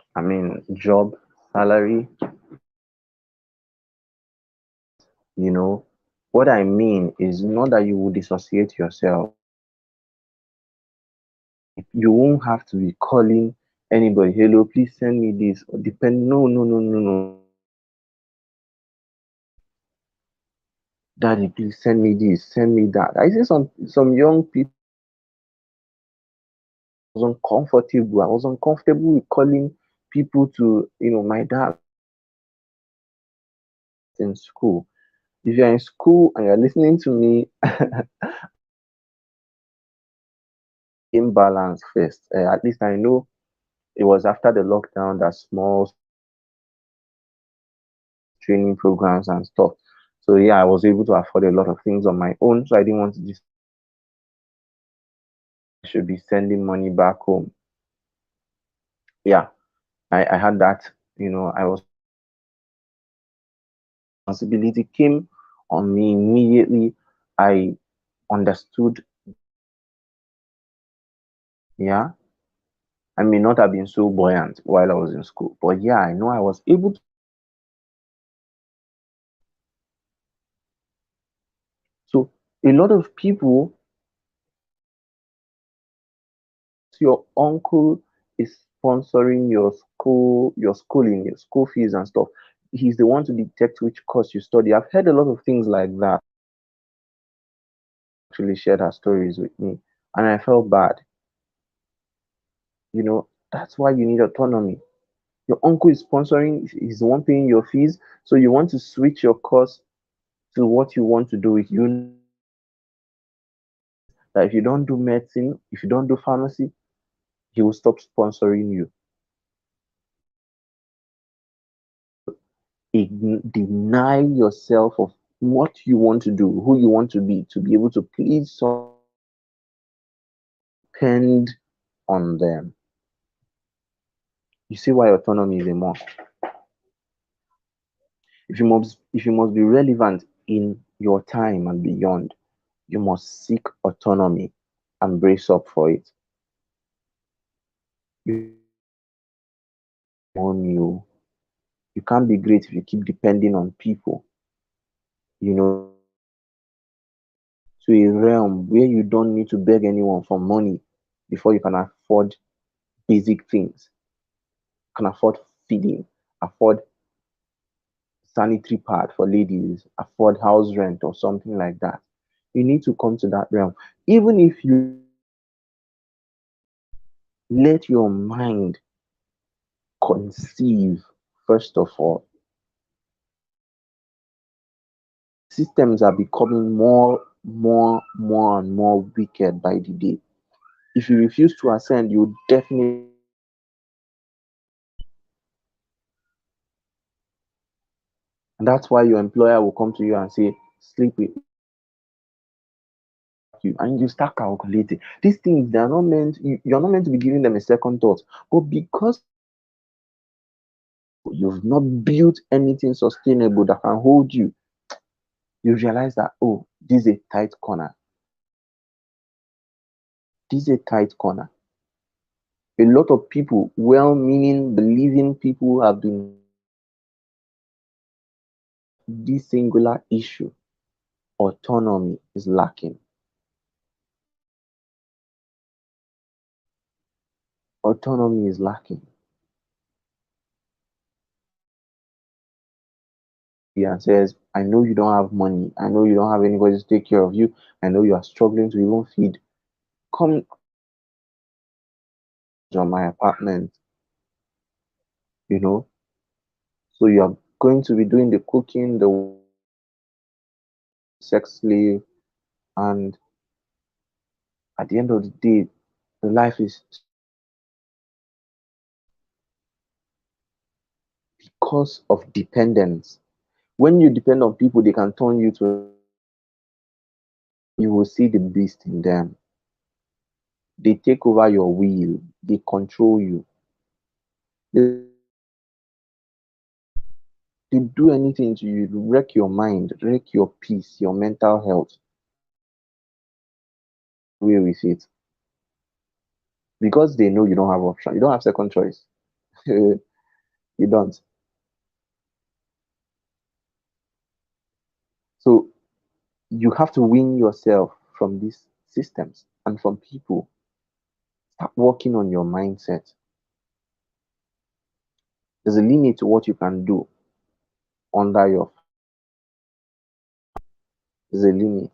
job, salary, you know. What I mean is not that you will dissociate yourself. You won't have to be calling anybody, hello, please send me this, or depend. No, no, no, no, no. Daddy, please send me this, send me that. I see some young people was uncomfortable. I was uncomfortable with calling people to, my dad in school. If you're in school and you're listening to me, imbalance first. At least I know it was after the lockdown that small training programs and stuff. So yeah, I was able to afford a lot of things on my own. So I didn't want to just should be sending money back home. Yeah, I had that. I was responsibility came on me immediately. I understood. Yeah, I may not have been so buoyant while I was in school, but yeah, I know I was able to. So a lot of people, your uncle is sponsoring your schooling, your school fees and stuff. He's the one to detect which course you study. I've heard a lot of things like that. Actually shared her stories with me, and I felt bad. That's why you need autonomy. Your uncle is sponsoring, he's the one paying your fees, so you want to switch your course to what you want to do with you. That if you don't do medicine, if you don't do pharmacy, he will stop sponsoring you. Deny yourself of what you want to do, who you want to be able to please someone, depend on them. You see why autonomy is a must. If you must be relevant in your time and beyond, you must seek autonomy and brace up for it. You on you can't be great if you keep depending on people, you know, to a realm where you don't need to beg anyone for money before you can afford basic things, can afford feeding, afford sanitary pad for ladies, afford house rent or something like that. You need to come to that realm. Even if you let your mind conceive, first of all. Systems are becoming more and more wicked by the day. If you refuse to ascend, you definitely, and that's why your employer will come to you and say, sleep with you, and you start calculating. These things, they are not meant, you're not meant to be giving them a second thought. But because you've not built anything sustainable that can hold you, you realize that, oh, this is a tight corner. This is a tight corner. A lot of people, well meaning, believing people, have been this singular issue. Autonomy is lacking. Autonomy is lacking. And says, I know you don't have money. I know you don't have anybody to take care of you. I know you are struggling to even feed. Come to my apartment, you know. So you are going to be doing the cooking, the sex slave, and at the end of the day, the life is because of dependence. When you depend on people, they can turn you to, you will see the beast in them. They take over your will, they control you, they do anything to you, wreck your mind, wreck your peace, your mental health. Away with it because they know you don't have option, you don't have second choice. You don't. So you have to win yourself from these systems and from people. Start working on your mindset. There's a limit to what you can do under your, there's a limit.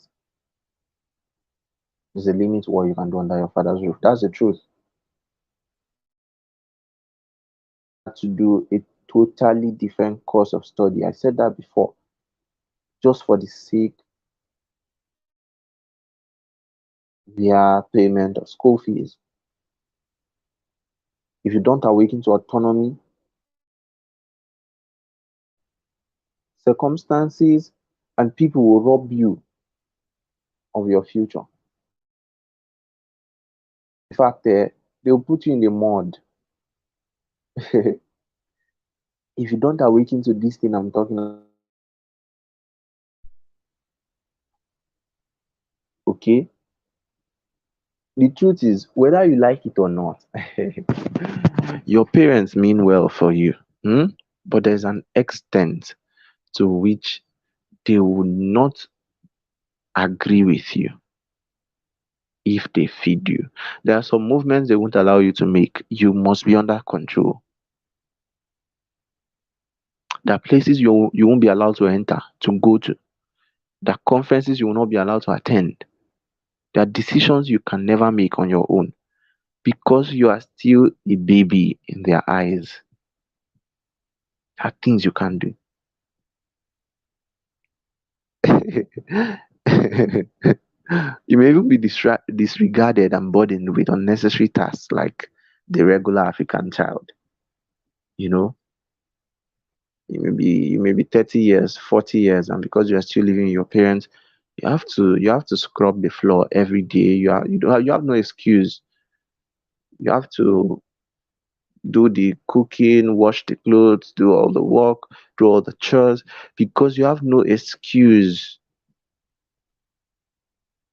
There's a limit to what you can do under your father's roof. That's the truth. To do a totally different course of study. I said that before, just for the sake via payment of school fees. If you don't awaken to autonomy, circumstances and people will rob you of your future. In fact, they'll put you in the mud. If you don't awaken to this thing I'm talking about, okay? The truth is, whether you like it or not, your parents mean well for you. Hmm? But there's an extent to which they will not agree with you if they feed you. There are some movements they won't allow you to make. You must be under control. There are places you won't be allowed to enter, to go to. There are conferences you will not be allowed to attend. There are decisions you can never make on your own because you are still a baby in their eyes. There are things you can't do. You may even be disregarded and burdened with unnecessary tasks like the regular African child. You know, you may be 30 years, 40 years, and because you are still living with your parents, you have to scrub the floor every day. You have no excuse. You have to do the cooking, wash the clothes, do all the work, do all the chores because you have no excuse.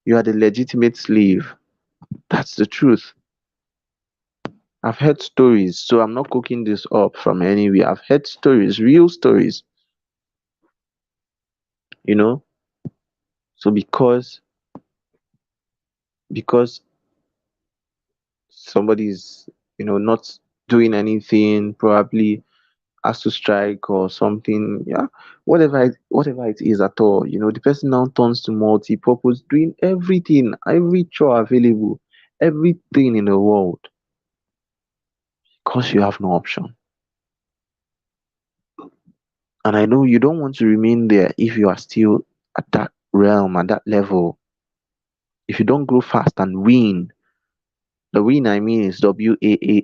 You are the legitimate slave. That's the truth. I've heard stories, so I'm not cooking this up from anywhere. I've heard stories, real stories, you know. So because somebody's not doing anything, probably has to strike or something, yeah, whatever it is at all, the person now turns to multi-purpose, doing everything, every chore available, everything in the world, because you have no option. And I know you don't want to remain there if you are still at that realm, at that level. If you don't grow fast and win, the win I mean is WEAN,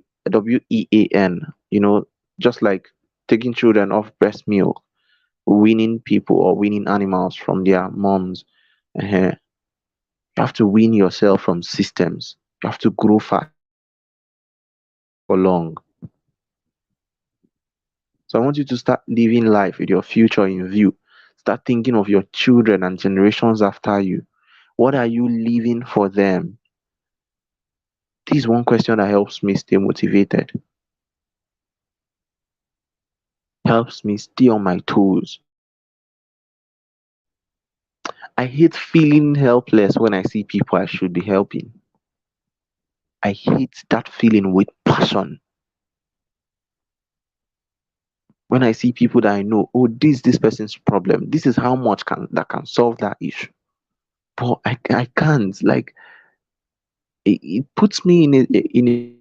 just like taking children off breast milk, weaning people or weaning animals from their moms. You have to wean yourself from systems. You have to grow fast for long. So I want you to start living life with your future in view. Start thinking of your children and generations after you. What are you leaving for them? This is one question that helps me stay motivated, helps me stay on my toes. I hate feeling helpless when I see people I should be helping. I hate that feeling with passion. When I see people that I know, oh, this person's problem. This is how much can solve that issue. But I can't. Like it puts me in a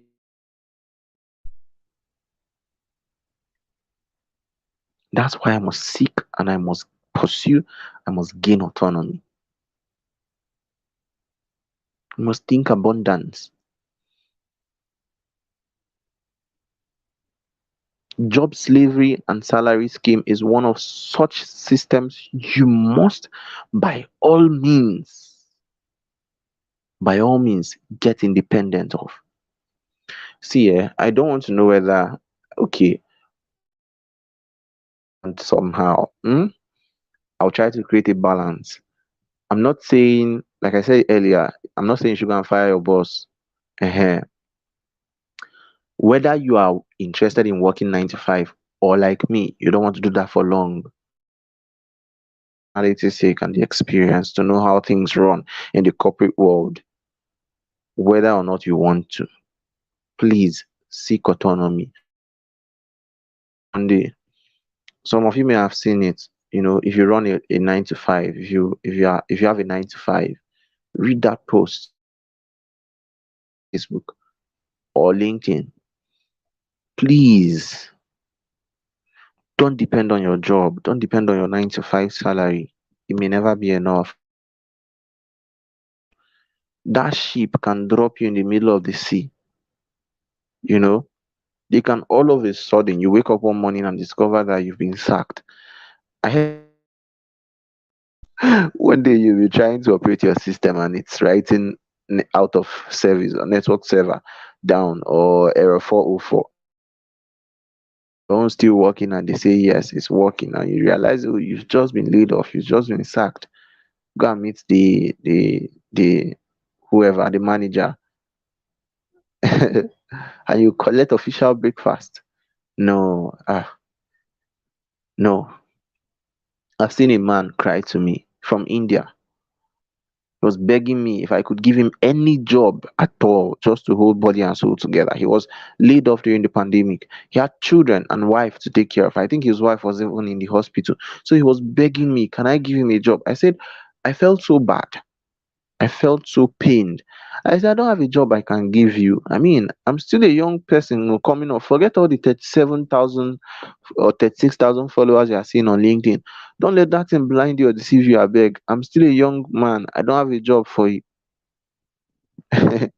that's why I must seek and I must pursue, I must gain autonomy. I must think abundance. Job slavery and salary scheme is one of such systems you must, by all means, by all means, get independent of. See, I don't want to know whether, okay, and somehow, I'll try to create a balance. I'm not saying, like I said earlier, I'm not saying you should go and fire your boss. uh Whether you are interested in working 9 to 5 or like me, you don't want to do that for long. Analytics sake and the experience to know how things run in the corporate world, whether or not you want to, please seek autonomy. And some of you may have seen it. If you run a 9 to 5, if you have a 9 to 5, read that post Facebook or LinkedIn. Please don't depend on your job. Don't depend on your 9 to 5 salary. It may never be enough. That ship can drop you in the middle of the sea. You know, they can all of a sudden you wake up one morning and discover that you've been sacked. I heard one day you'll be trying to operate your system and it's writing out of service or network server down or error 404. Phone's still working and they say yes, it's working, and you realize, oh, you've just been laid off, you've just been sacked. Go and meet the whoever, the manager, and you collect official breakfast. No, no. I've seen a man cry to me from India. He was begging me if I could give him any job at all just to hold body and soul together. He was laid off during the pandemic. He had children and wife to take care of. I think his wife was even in the hospital. So he was begging me, can I give him a job? I said, I felt so bad. I felt so pained. I said, I don't have a job I can give you. I mean, I'm still a young person coming up. Forget all the 37,000 or 36,000 followers you are seeing on LinkedIn. Don't let that thing blind you or deceive you, I beg. I'm still a young man. I don't have a job for you. In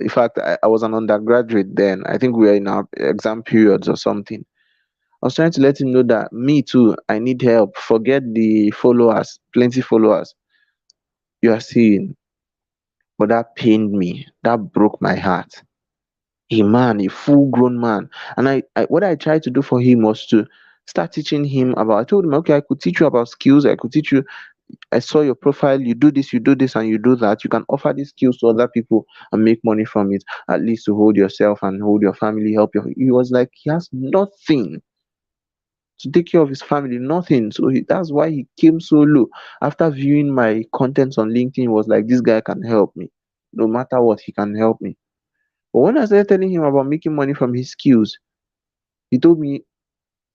fact, I was an undergraduate then. I think we were in our exam periods or something. I was trying to let him know that me too, I need help. Forget the followers, plenty followers you are seeing. But that pained me. That broke my heart. A man, a full grown man. And what I tried to do for him was to start teaching him about, I told him, okay, I could teach you about skills. I could teach you, I saw your profile, you do this, and you do that. You can offer these skills to other people and make money from it, at least to hold yourself and hold your family, help your. He was like, he has nothing to take care of his family, nothing. So that's why he came so low. After viewing my contents on LinkedIn, he was like, this guy can help me. No matter what, he can help me. But when I started telling him about making money from his skills, he told me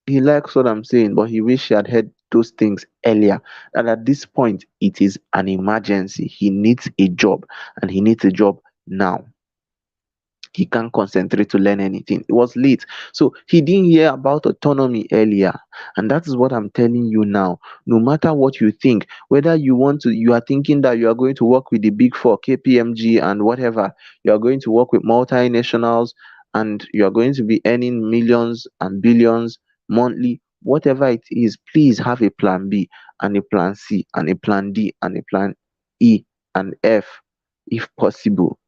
he likes what I'm saying, but he wish he had heard those things earlier. And at this point, it is an emergency. He needs a job, and he needs a job now. he can't concentrate to learn anything. It was late. So he didn't hear about autonomy earlier. And that is what I'm telling you now. No matter what you think, whether you are thinking that you are going to work with the big four, KPMG and whatever, you are going to work with multinationals and you are going to be earning millions and billions monthly, whatever it is, please have a plan B and a plan C and a plan D and a plan E and F if possible.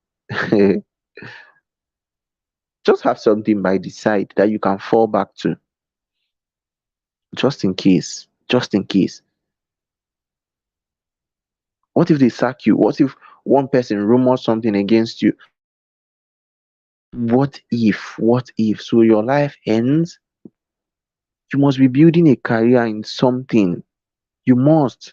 Just have something by the side that you can fall back to, just in case. Just in case. What if they sack you? What if one person rumors something against you? What if? What if? So your life ends? You must be building a career in something. You must.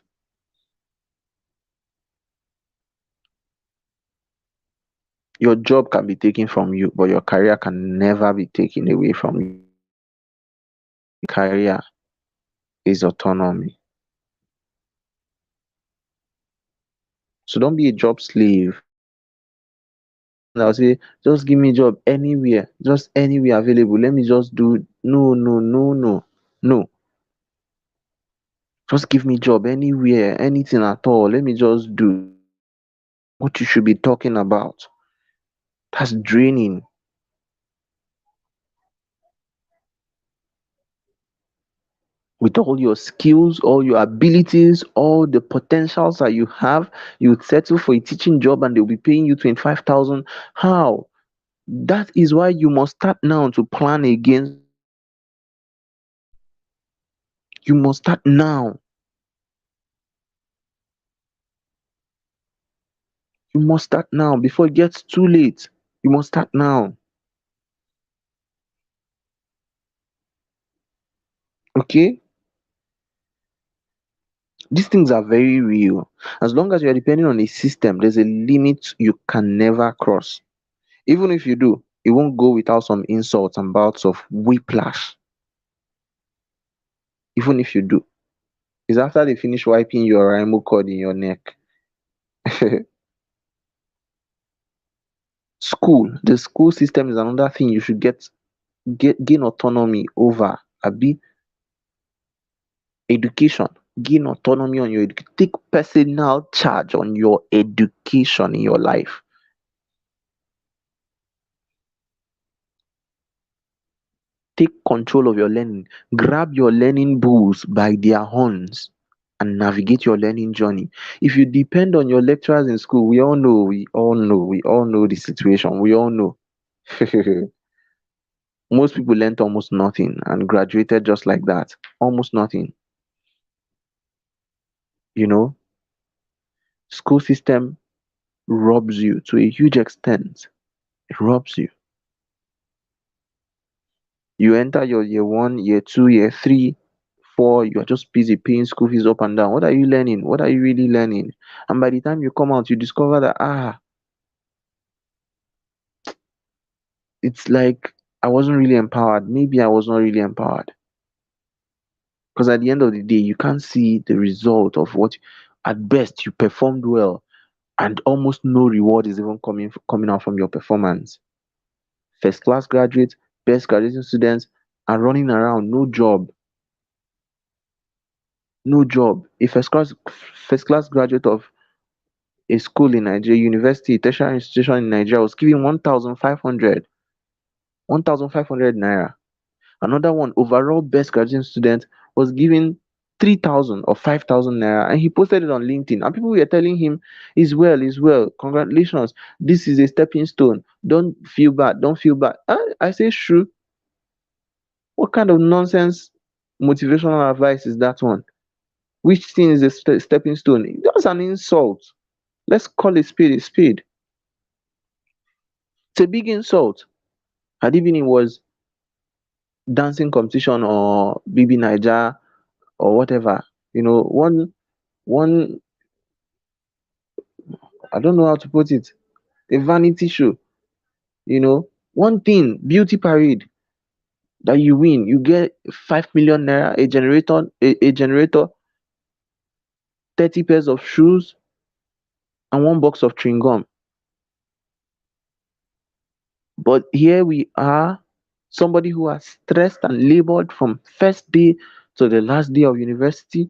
Your job can be taken from you, but your career can never be taken away from you. Career is autonomy. So don't be a job slave. And I'll say, just give me a job anywhere, just anywhere available. Let me just do. No, no, no, no, no. Just give me job anywhere, anything at all. Let me just do what you should be talking about. That's draining. With all your skills, all your abilities, all the potentials that you have, you would settle for a teaching job and they'll be paying you 25,000. How? That is why you must start now to plan against. You must start now. You must start now before it gets too late. You must start now. Okay? These things are very real. As long as you are depending on a system, there's a limit you can never cross. Even if you do, it won't go without some insults and bouts of whiplash. Even if you do, it's after they finish wiping your Rainbow cord in your neck. School, the school system is another thing you should gain autonomy over. Abi, education, gain autonomy on your take personal charge on your education in your life. Take control of your learning. Grab your learning bulls by their horns and navigate your learning journey. If you depend on your lecturers in school, we all know the situation. We all know. Most people learned almost nothing and graduated just like that. Almost nothing. You know, school system robs you to a huge extent. It robs you. You enter your year one, year two, year three, four, you're just busy paying school fees up and down. What are you learning? What are you really learning? And by the time you come out, you discover that it's like I wasn't really empowered. Maybe I was not really empowered. Because at the end of the day, you can't see the result of what at best you performed well and almost no reward is even coming out from your performance. First class graduates, best graduating students are running around, no job, no job. A first class graduate of a school in Nigeria, university, tertiary institution in Nigeria was giving 1,500 naira. Another one, overall best graduating student, was giving 3,000 or 5,000 naira, and he posted it on LinkedIn. And people were telling him, "Is well. Congratulations. This is a stepping stone. Don't feel bad. Don't feel bad." I say, "True. What kind of nonsense motivational advice is that one? Which thing is a stepping stone? That's an insult. Let's call a spade a spade. It's a big insult." Had it been it was dancing competition or BB Niger or whatever, one I don't know how to put it, a vanity show, one thing, beauty parade that you win, you get 5 million naira, a generator, 30 pairs of shoes, and one box of chewing gum. But here we are, somebody who has stressed and labored from first day to the last day of university,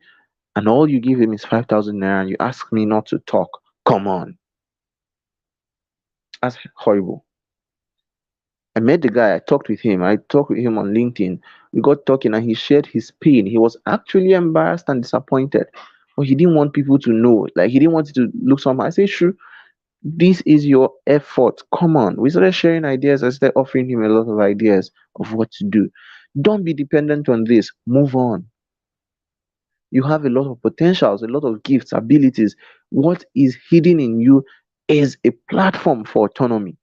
and all you give him is 5,000 naira and you ask me not to talk. Come on, that's horrible. I met the guy, I talked with him on LinkedIn. We got talking and he shared his pain. He was actually embarrassed and disappointed, but he didn't want people to know. Like, he didn't want it to look somehow. I say, sure, this is your effort. Come on. We started sharing ideas. I started offering him a lot of ideas of what to do. Don't be dependent on this. Move on. You have a lot of potentials, a lot of gifts, abilities. What is hidden in you is a platform for autonomy.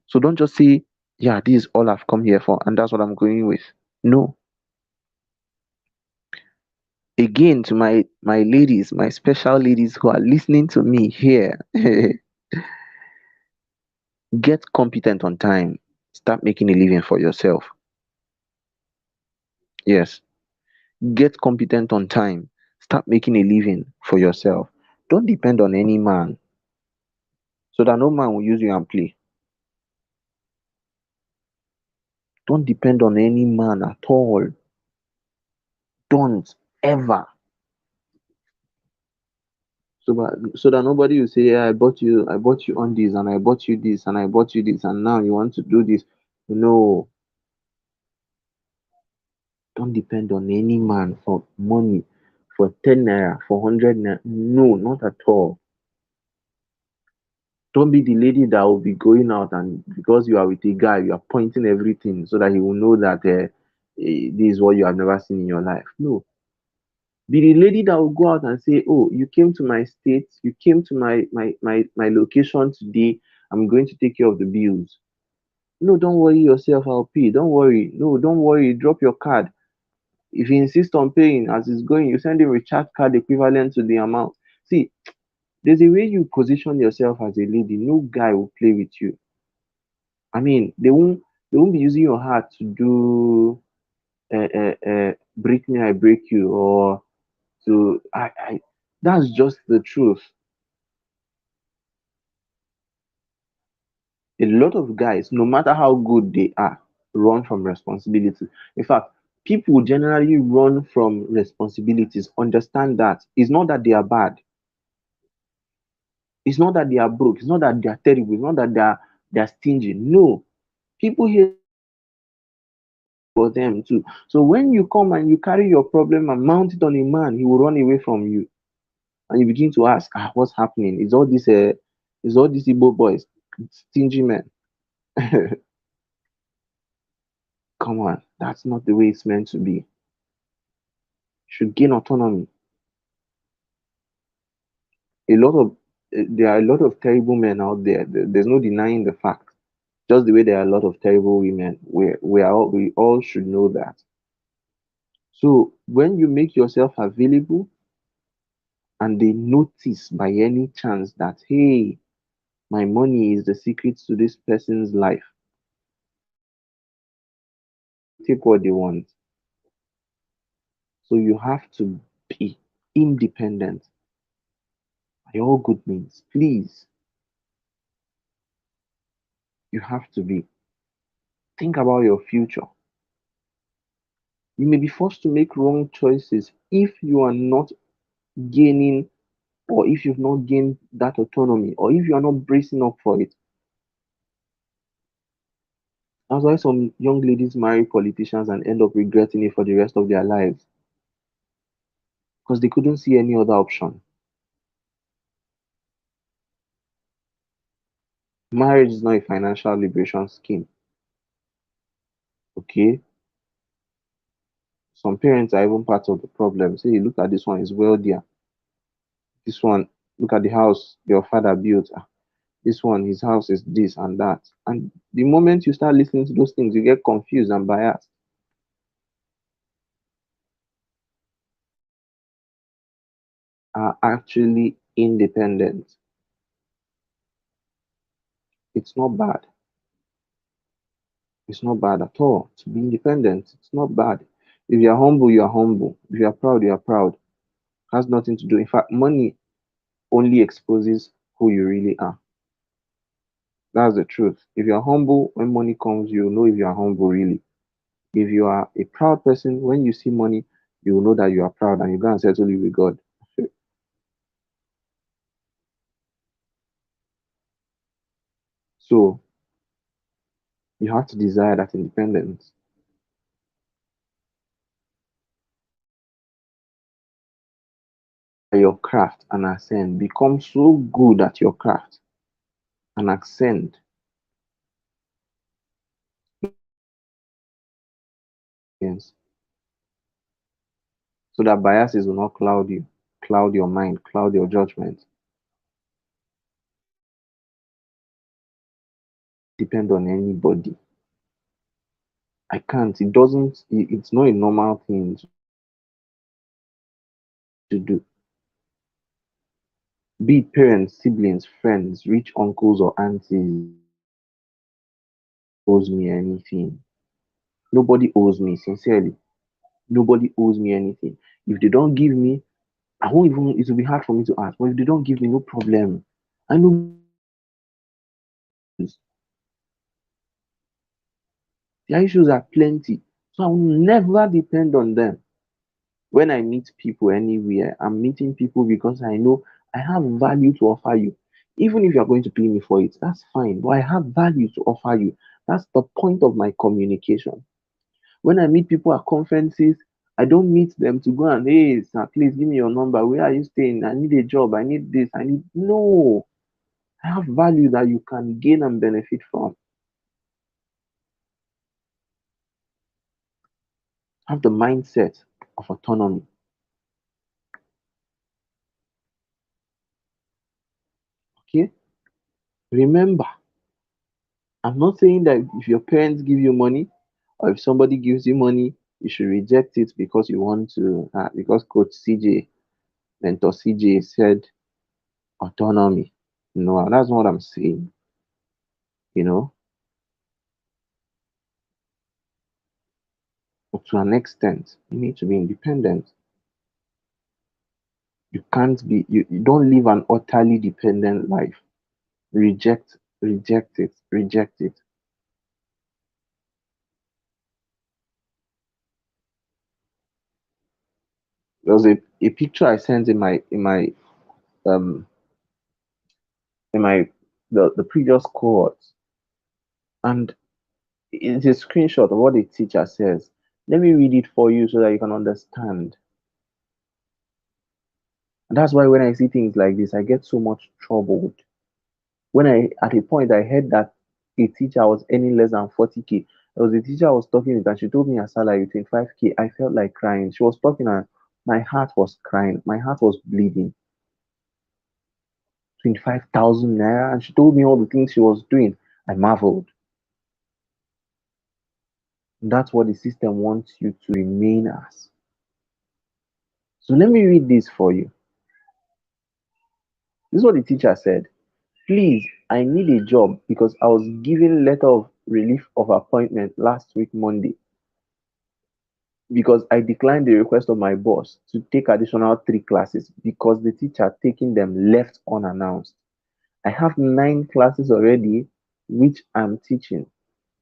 So don't just say, yeah, this is all I've come here for, and that's what I'm going with. No. Again, to my ladies, my special ladies who are listening to me here, get competent on time. Start making a living for yourself. Yes. Get competent on time. Start making a living for yourself. Don't depend on any man so that no man will use you and play. Don't depend on any man at all. Don't ever. So that nobody will say, yeah, I bought you on this, and I bought you this, and I bought you this, and now you want to do this. No, don't depend on any man for money, for 10 naira, for 100 naira. No, not at all. Don't be the lady that will be going out, and because you are with a guy, you are pointing everything so that he will know that this is what you have never seen in your life. No, be the lady that will go out and say, oh, you came to my state, you came to my location today, I'm going to take care of the bills. No, don't worry yourself, I'll pay. Don't worry. No, don't worry, drop your card. If he insists on paying as it's going, you send him a recharge card equivalent to the amount. See, there's a way you position yourself as a lady. No guy will play with you. I mean, they won't be using your heart to do break me, I break you, or to I. That's just the truth. A lot of guys, no matter how good they are, run from responsibility. In fact, people generally run from responsibilities. Understand that it's not that they are bad, it's not that they are broke, it's not that they are terrible, it's not that they are stingy. No, people here for them too. So when you come and you carry your problem and mount it on a man, he will run away from you, and you begin to ask, what's happening? Is all these Igbo boys stingy men? Come on, that's not the way it's meant to be. Should gain autonomy. A lot of There are a lot of terrible men out there. There's no denying the fact. Just the way there are a lot of terrible women. We all should know that. So when you make yourself available and they notice by any chance that, hey, my money is the secret to this person's life, take what they want. So you have to be independent by all good means. Please, you have to be. Think about your future. You may be forced to make wrong choices if you are not gaining, or if you've not gained that autonomy, or if you are not bracing up for it. That's why some young ladies marry politicians and end up regretting it for the rest of their lives because they couldn't see any other option. Marriage is not a financial liberation scheme. Okay, some parents are even part of the problem. Say, look at this one, is wealthier. This one, look at the house your father built. This one, his house is this and that. And the moment you start listening to those things, you get confused and biased. Are actually independent. It's not bad. It's not bad at all to be independent. It's not bad. If you're humble, you're humble. If you're proud, you're proud. Has nothing to do. In fact, money only exposes who you really are. That's the truth. If you're humble, when money comes, you'll know if you're humble really. If you are a proud person, when you see money, you will know that you are proud and you go and settle it with God. So you have to desire that independence. Your craft and ascend. Become so good at your craft and ascend. Yes. So that biases will not cloud you, cloud your mind, cloud your judgment. Depend on anybody. I can't. It doesn't. It's not a normal thing to do. Be it parents, siblings, friends, rich uncles or aunties, owes me anything. Nobody owes me, sincerely. Nobody owes me anything. If they don't give me, I won't even, it will be hard for me to ask. But if they don't give me, no problem. I know their issues are plenty. So I will never depend on them. When I meet people anywhere, I'm meeting people because I know I have value to offer you. Even if you're going to pay me for it, that's fine. But I have value to offer you. That's the point of my communication. When I meet people at conferences, I don't meet them to go and, hey, sir, please give me your number. Where are you staying? I need a job. I need this. I need. No. I have value that you can gain and benefit from. Have the mindset of autonomy. Okay? Remember, I'm not saying that if your parents give you money or if somebody gives you money, you should reject it because you want to, because Coach CJ, Mentor CJ said autonomy. No, that's not what I'm saying. You know, but to an extent, you need to be independent. You can't be, you don't live an utterly dependent life. Reject it, reject it. There was a picture I sent um in my the previous cohort, and it's a screenshot of what the teacher says. Let me read it for you so that you can understand. And that's why when I see things like this, I get so much troubled. When I at a point I heard that a teacher was earning less than 40K. There was a teacher I was talking with and she told me her salary 25K. I felt like crying. She was talking and my heart was crying. My heart was bleeding. 25,000 naira. And she told me all the things she was doing. I marveled. That's what the system wants you to remain as. So let me read this for you. This is what the teacher said. Please, I need a job because I was given letter of relief of appointment last week Monday because I declined the request of my boss to take additional 3 classes because the teacher taking them left unannounced. I have 9 classes already which I'm teaching.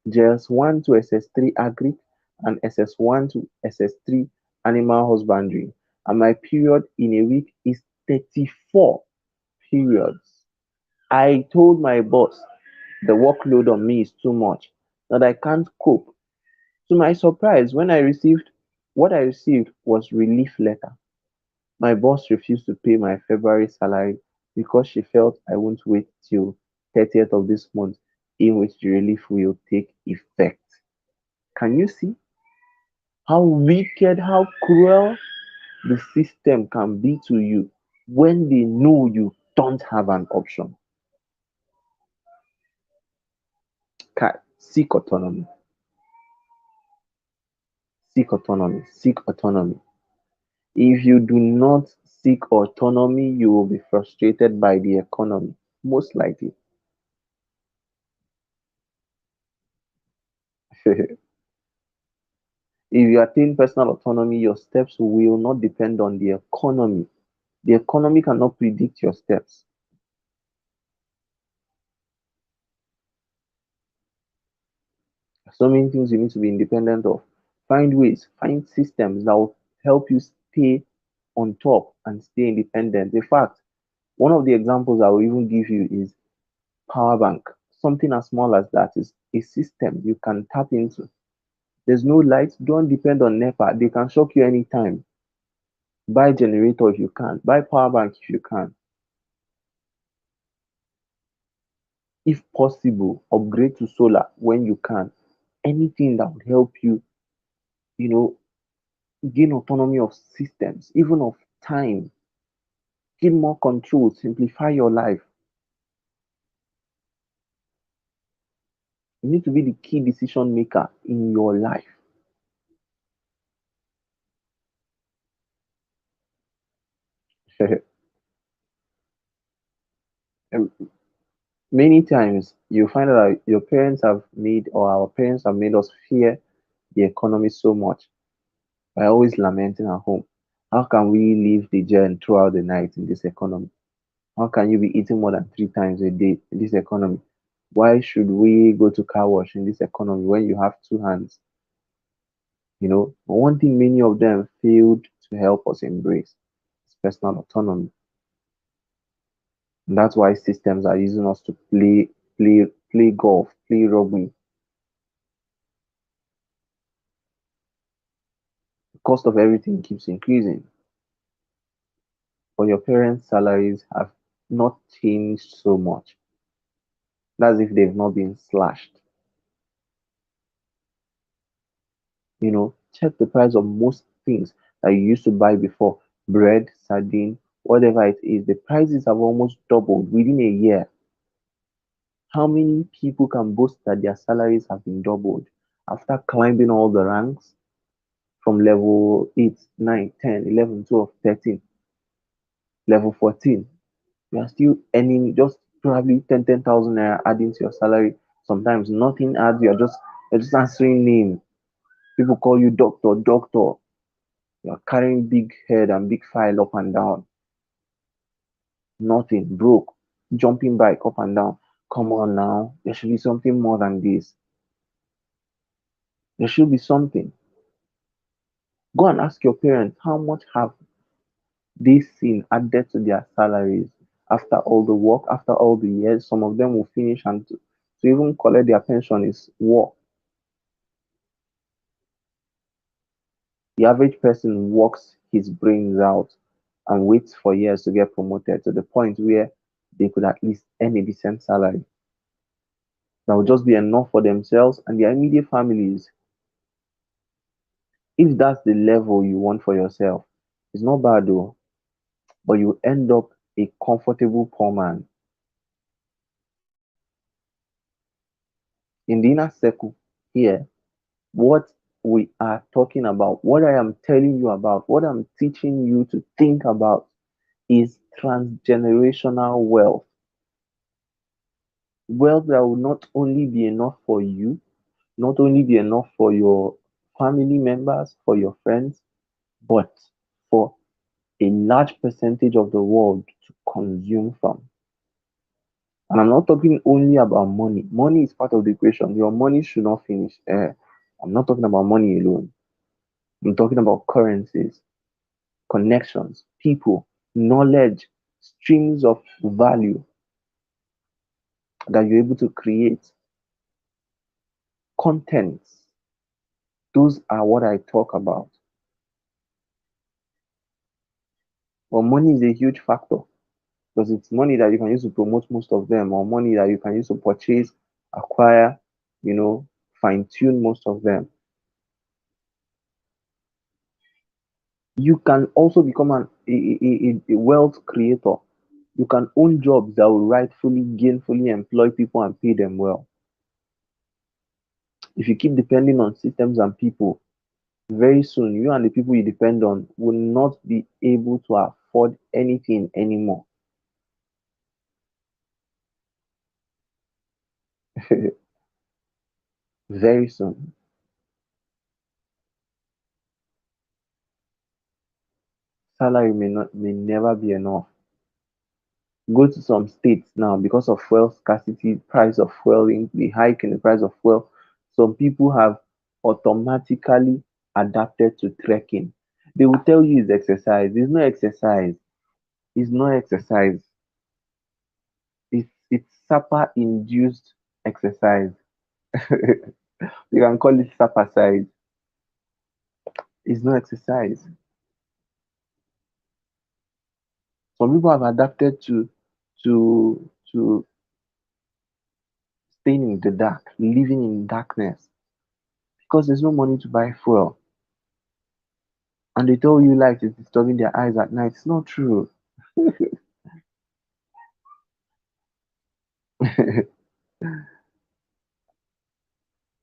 JS1 to SS3 Agri and SS1 to SS3 Animal Husbandry. And my period in a week is 34 periods. I told my boss the workload on me is too much, that I can't cope. To my surprise, when I received what I received was relief letter. My boss refused to pay my February salary because she felt I won't wait till 30th of this month in which the relief will take effect. Can you see how wicked, how cruel the system can be to you when they know you don't have an option? Seek autonomy, seek autonomy, seek autonomy. If you do not seek autonomy, you will be frustrated by the economy, most likely. If you attain personal autonomy, your steps will not depend on the economy. The economy cannot predict your steps. So many things you need to be independent of. Find ways, find systems that will help you stay on top and stay independent. In fact, one of the examples I will even give you is power bank. Something as small as that is a system you can tap into. There's no light, don't depend on NEPA. They can shock you anytime. Buy generator if you can, buy power bank if you can. If possible, upgrade to solar when you can. Anything that would help you, you know, gain autonomy of systems, even of time, gain more control, simplify your life. You need to be the key decision maker in your life. And many times you find out that your parents have made, or our parents have made us fear the economy so much by always lamenting at home. How can we leave the gen throughout the night in this economy? How can you be eating more than 3 times a day in this economy? Why should we go to car wash in this economy when you have two hands? But one thing many of them failed to help us embrace is personal autonomy. And that's why systems are using us to play golf, play rugby. The cost of everything keeps increasing, but your parents' salaries have not changed so much. That's if they've not been slashed. Check the price of most things that you used to buy before: bread, sardine, whatever it is. The prices have almost doubled within a year. How many people can boast that their salaries have been doubled after climbing all the ranks from level 8, 9, 10, 11, 12, 13, level 14? You are still earning just probably 10,000 naira adding to your salary. Sometimes nothing adds, you're just answering name. People call you doctor, doctor. You're carrying big head and big file up and down. Nothing, broke, jumping bike up and down. Come on now, there should be something more than this. There should be something. Go and ask your parents how much have they seen added to their salaries after all the work, after all the years. Some of them will finish, and to even collect their pension is work. The average person works his brains out and waits for years to get promoted to the point where they could at least earn a decent salary that will just be enough for themselves and their immediate families. If that's the level you want for yourself, it's not bad though, but you end up a comfortable poor man. In the inner circle here, what we are talking about, what I am telling you about, what I'm teaching you to think about is transgenerational wealth. Wealth that will not only be enough for you, not only be enough for your family members, for your friends, but for a large percentage of the world to consume from. And I'm not talking only about money. Money is part of the equation. Your money should not finish. I'm not talking about money alone. I'm talking about currencies, connections, people, knowledge, streams of value that you're able to create, contents. Those are what I talk about. But money is a huge factor because it's money that you can use to promote most of them, or money that you can use to purchase, acquire, you know, fine tune most of them. You can also become a wealth creator. You can own jobs that will rightfully, gainfully employ people and pay them well. If you keep depending on systems and people, very soon you and the people you depend on will not be able to afford anything anymore. Very soon. Salary may never be enough. Go to some states now because of fuel scarcity, price of fuel, the hike in the price of fuel. Some people have automatically adapted to trekking. They will tell you it's exercise. It's not exercise. It's not exercise. It's supper induced exercise. You can call it supper size. It's not exercise. Some people have adapted to staying in the dark, living in darkness because there's no money to buy fuel. And they tell you light is disturbing their eyes at night. It's not true.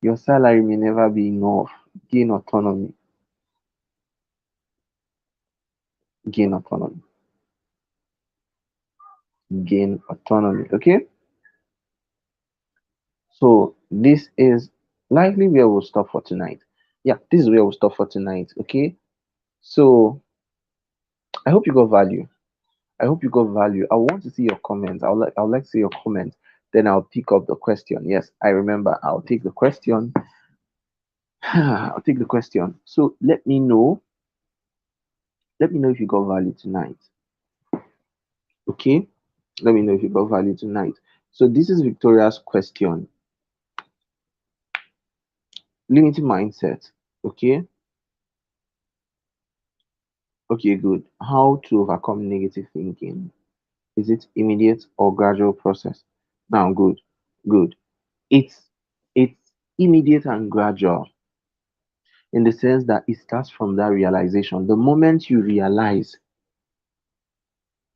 Your salary may never be enough. Gain autonomy. Gain autonomy. Gain autonomy. Okay? So this is likely where we'll stop for tonight. Yeah, this is where we'll stop for tonight. Okay? So I hope you got value. I hope you got value. I want to see your comments. I would like to see your comments. Then I'll pick up the question. Yes, I remember. I'll take the question. I'll take the question. So let me know. Let me know if you got value tonight. Okay? Let me know if you got value tonight. So this is Victoria's question. Limiting mindset. Okay? Okay, good. How to overcome negative thinking? Is it immediate or gradual process? Now, good, good. It's immediate and gradual in the sense that it starts from that realization. The moment you realize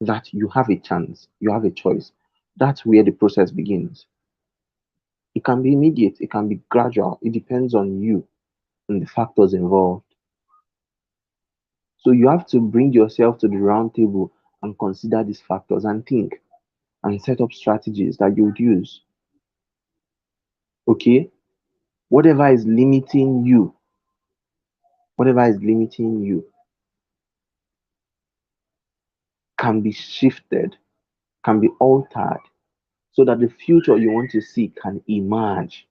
that you have a chance, you have a choice, that's where the process begins. It can be immediate, it can be gradual. It depends on you and the factors involved. So you have to bring yourself to the round table and consider these factors and think and set up strategies that you would use. Okay? Whatever is limiting you, whatever is limiting you can be shifted, can be altered so that the future you want to see can emerge.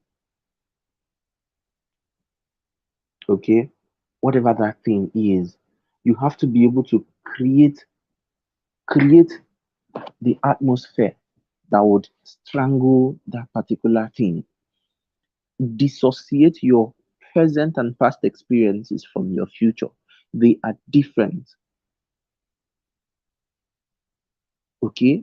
Okay? Whatever that thing is, you have to be able to create the atmosphere that would strangle that particular thing. Dissociate your present and past experiences from your future. They are different. Okay?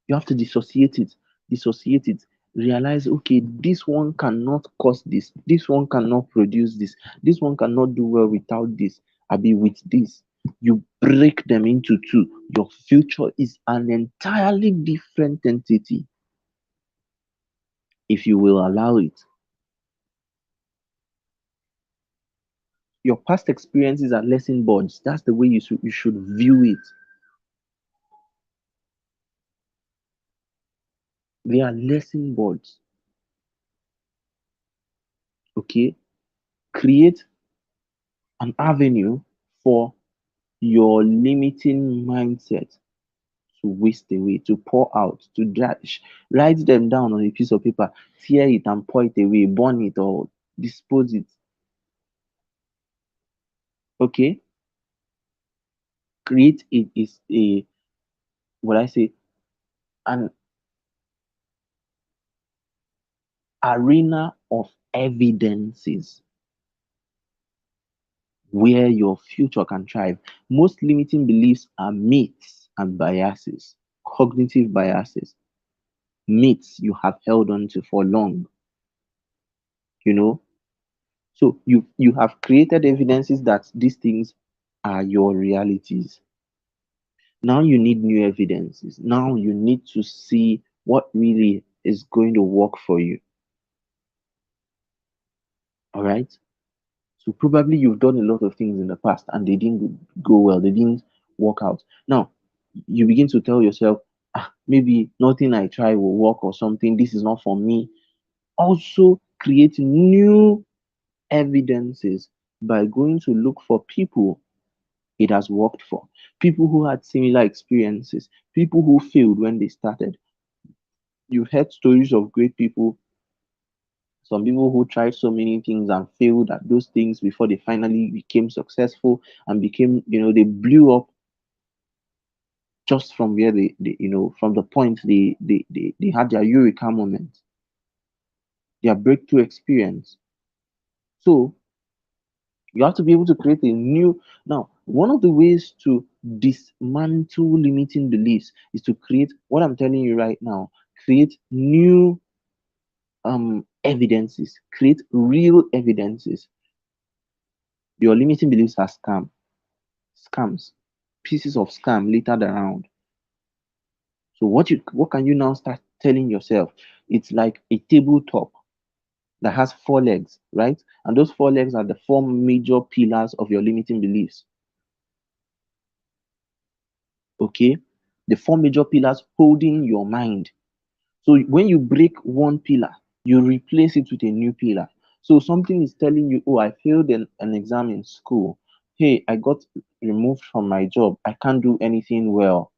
You have to dissociate it, realize, okay, this one cannot cause this one cannot produce this one cannot do well without this. I be with this. You break them into two. Your future is an entirely different entity if you will allow it. Your past experiences are lesson boards. That's the way you should view it. They are lesson boards. Okay? Create an avenue for your limiting mindset to waste away, to pour out, to dash. Write them down on a piece of paper, tear it and pour it away, burn it or dispose it. Okay? Create it is a what I say an arena of evidences where your future can thrive. Most limiting beliefs are myths and biases, cognitive biases, myths you have held on to for long, you know. So you have created evidences that these things are your realities. Now you need new evidences. Now you need to see what really is going to work for you. All right. So probably you've done a lot of things in the past and they didn't go well, they didn't work out. Now you begin to tell yourself, maybe nothing I try will work or something. This is not for me. Also, create new evidences by going to look for people it has worked for, people who had similar experiences, people who failed when they started. You've heard stories of great people Some people who tried so many things and failed at those things before they finally became successful and became, they blew up just from where from the point they had their eureka moment, their breakthrough experience. So you have to be able to create a new. Now, one of the ways to dismantle limiting beliefs is to create what I'm telling you right now, create new evidences, create real evidences. Your limiting beliefs are scams, pieces of scam littered around. So what can you now start telling yourself? It's like a tabletop that has four legs, right? And those four legs are the four major pillars of your limiting beliefs. Okay? The four major pillars holding your mind. So when you break one pillar, you replace it with a new pillar. So something is telling you, oh, I failed an exam in school. Hey, I got removed from my job. I can't do anything well.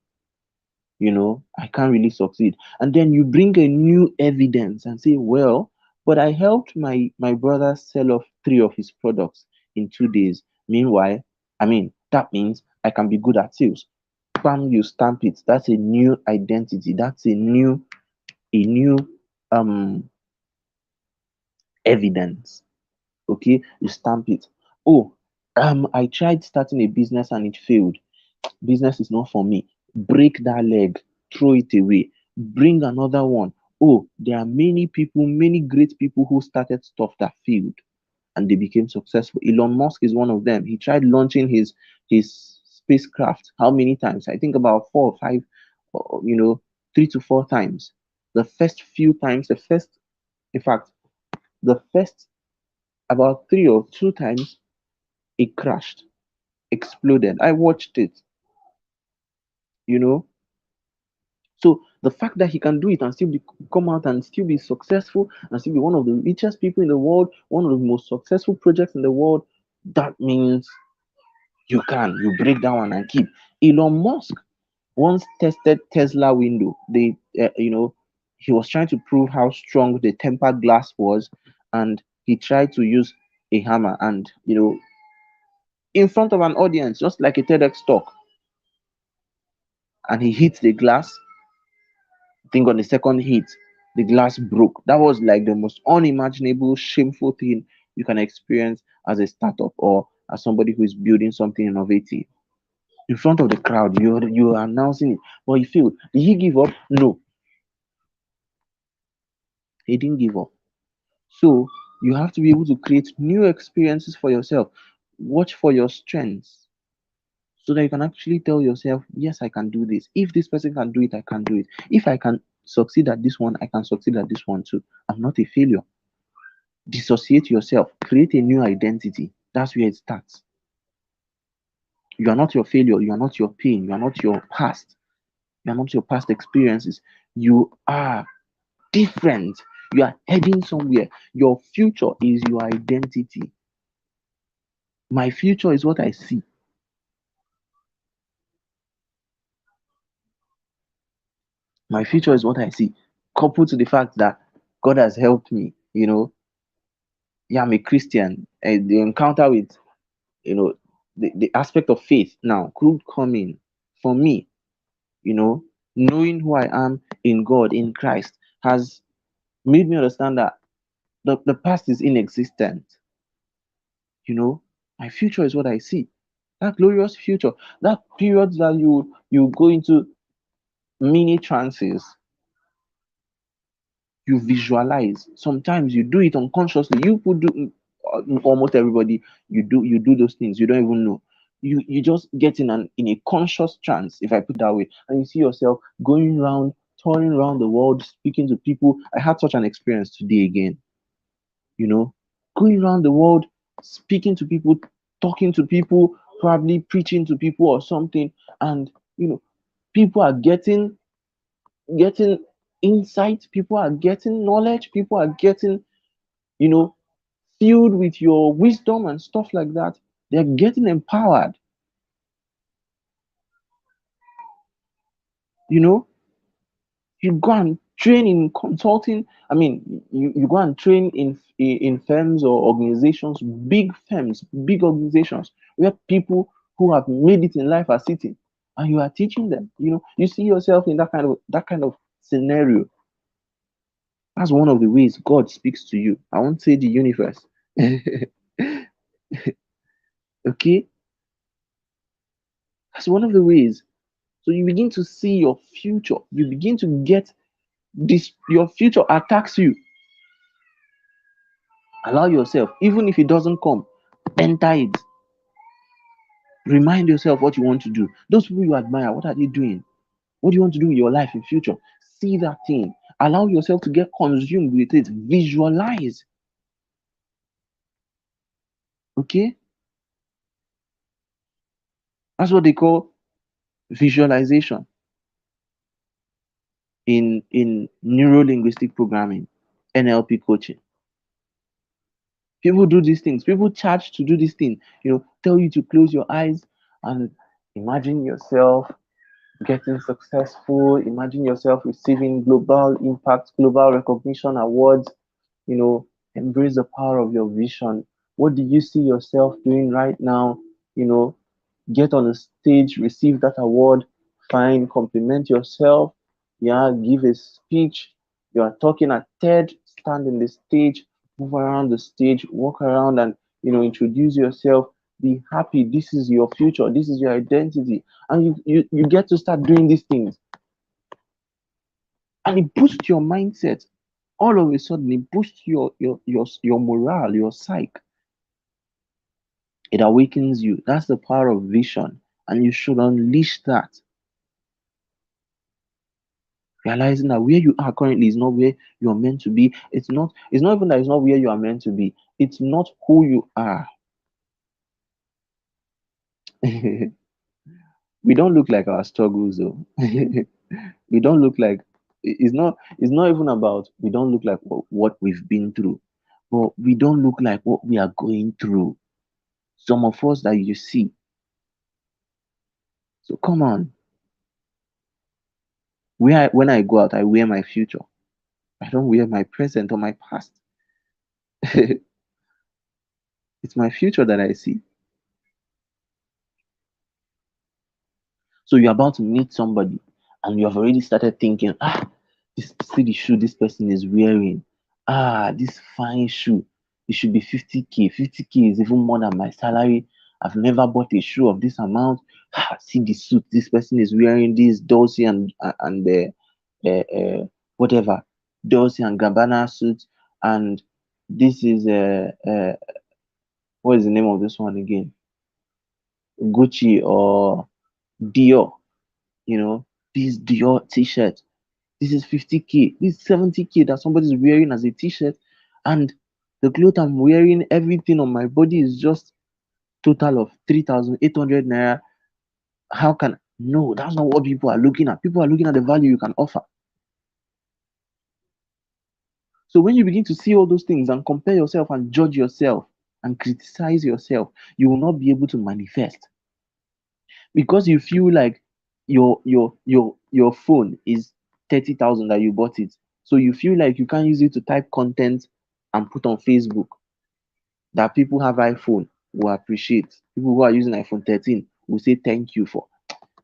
I can't really succeed. And then you bring a new evidence and say, well, but I helped my brother sell off three of his products in 2 days. Meanwhile, that means I can be good at sales. Bam, you stamp it. That's a new identity. That's a new um evidence. Okay, you stamp it. Oh, I tried starting a business and it failed. Business is not for me. Break that leg, throw it away, bring another one. Oh, there are many people, many great people who started stuff that failed and they became successful. Elon Musk is one of them. He tried launching his spacecraft how many times? I think about 4 or 5, 3 to 4 times. The first few times, in fact, the first about 3 or 2 times, it crashed, exploded. I watched it, you know. So the fact that he can do it and still come out and still be successful and still be one of the richest people in the world, one of the most successful projects in the world, that means you break that one and keep. Elon Musk once tested Tesla window. He was trying to prove how strong the tempered glass was, and he tried to use a hammer and in front of an audience, just like a TEDx talk, and he hit the glass. I think on the second hit, the glass broke. That was like the most unimaginable, shameful thing you can experience as a startup or as somebody who is building something innovative. In front of the crowd, you're announcing it, but he failed. Did he give up? No, he didn't give up. So you have to be able to create new experiences for yourself. Watch for your strengths so that you can actually tell yourself, yes, I can do this. If this person can do it, I can do it. If I can succeed at this one, I can succeed at this one too. I'm not a failure. Dissociate yourself, create a new identity. That's where it starts. You are not your failure, you are not your pain, you are not your past, you are not your past experiences. You are different. You are heading somewhere. Your future is your identity. My future is what I see. My future is what I see. Coupled to the fact that God has helped me, yeah, I'm a Christian. And the encounter with, you know, the aspect of faith now could come in for me, you know, knowing who I am in God, in Christ, has made me understand that the past is inexistent. My future is what I see. That glorious future, that period that you go into mini trances, you visualize. Sometimes you do it unconsciously. You could do almost everybody. You do those things. You don't even know. You just get in a conscious trance, if I put that way, and you see yourself going around, touring around the world, speaking to people. I had such an experience today again. You know, going around the world, speaking to people, talking to people, probably preaching to people or something, and people are getting insight, people are getting knowledge, people are getting, you know, filled with your wisdom and stuff like that. They're getting empowered. You know, you go and Train in consulting. I mean, you go and train in firms or organizations, big firms, big organizations, where people who have made it in life are sitting, and you are teaching them. You see yourself in that kind of scenario. That's one of the ways God speaks to you. I won't say the universe. Okay, that's one of the ways. So you begin to see your future. You begin to get this. Your future attacks you. Allow yourself, even if it doesn't come, enter it. Remind yourself what you want to do. Those people you admire, what are they doing? What do you want to do in your life in future? See that thing. Allow yourself to get consumed with it. Visualize. Okay? That's what they call visualization in neuro linguistic programming, NLP coaching. People do these things. People charge to do this thing. Tell you to close your eyes and imagine yourself getting successful. Imagine yourself receiving global impact, global recognition awards. Embrace the power of your vision. What do you see yourself doing right now? You know, get on the stage, receive that award, fine, compliment yourself, yeah, give a speech. You are talking at TED, stand in the stage, move around the stage, walk around and introduce yourself, be happy. This is your future, this is your identity. And you get to start doing these things. And it boosts your mindset. All of a sudden, it boosts your morale, your psyche. It awakens you. That's the power of vision. And you should unleash that. Realizing that where you are currently is not where you're meant to be. It's not even that it's not where you are meant to be. It's not who you are. We don't look like our struggles though. We don't look like it's not even about we don't look like what we've been through, but we don't look like what we are going through. Some of us that you see. So come on. When I go out, I wear my future. I don't wear my present or my past. It's my future that I see. So you're about to meet somebody and you have already started thinking, see the shoe this person is wearing. This fine shoe. It should be 50K. 50K is even more than my salary. I've never bought a shoe of this amount. See the suit this person is wearing, this Dolce and whatever. Dolce and Gabbana suit. And this is what is the name of this one again? Gucci or Dior. This Dior t-shirt. This is 50K. This is 70K that somebody's wearing as a t-shirt. And the clothes I'm wearing, everything on my body is just total of 3,800 naira. How can no? That's not what people are looking at. People are looking at the value you can offer. So when you begin to see all those things and compare yourself and judge yourself and criticize yourself, you will not be able to manifest because you feel like your phone is 30,000 that you bought it. So you feel like you can't use it to type content and put on Facebook that people have iPhone will appreciate. People who are using iPhone 13 will say thank you for.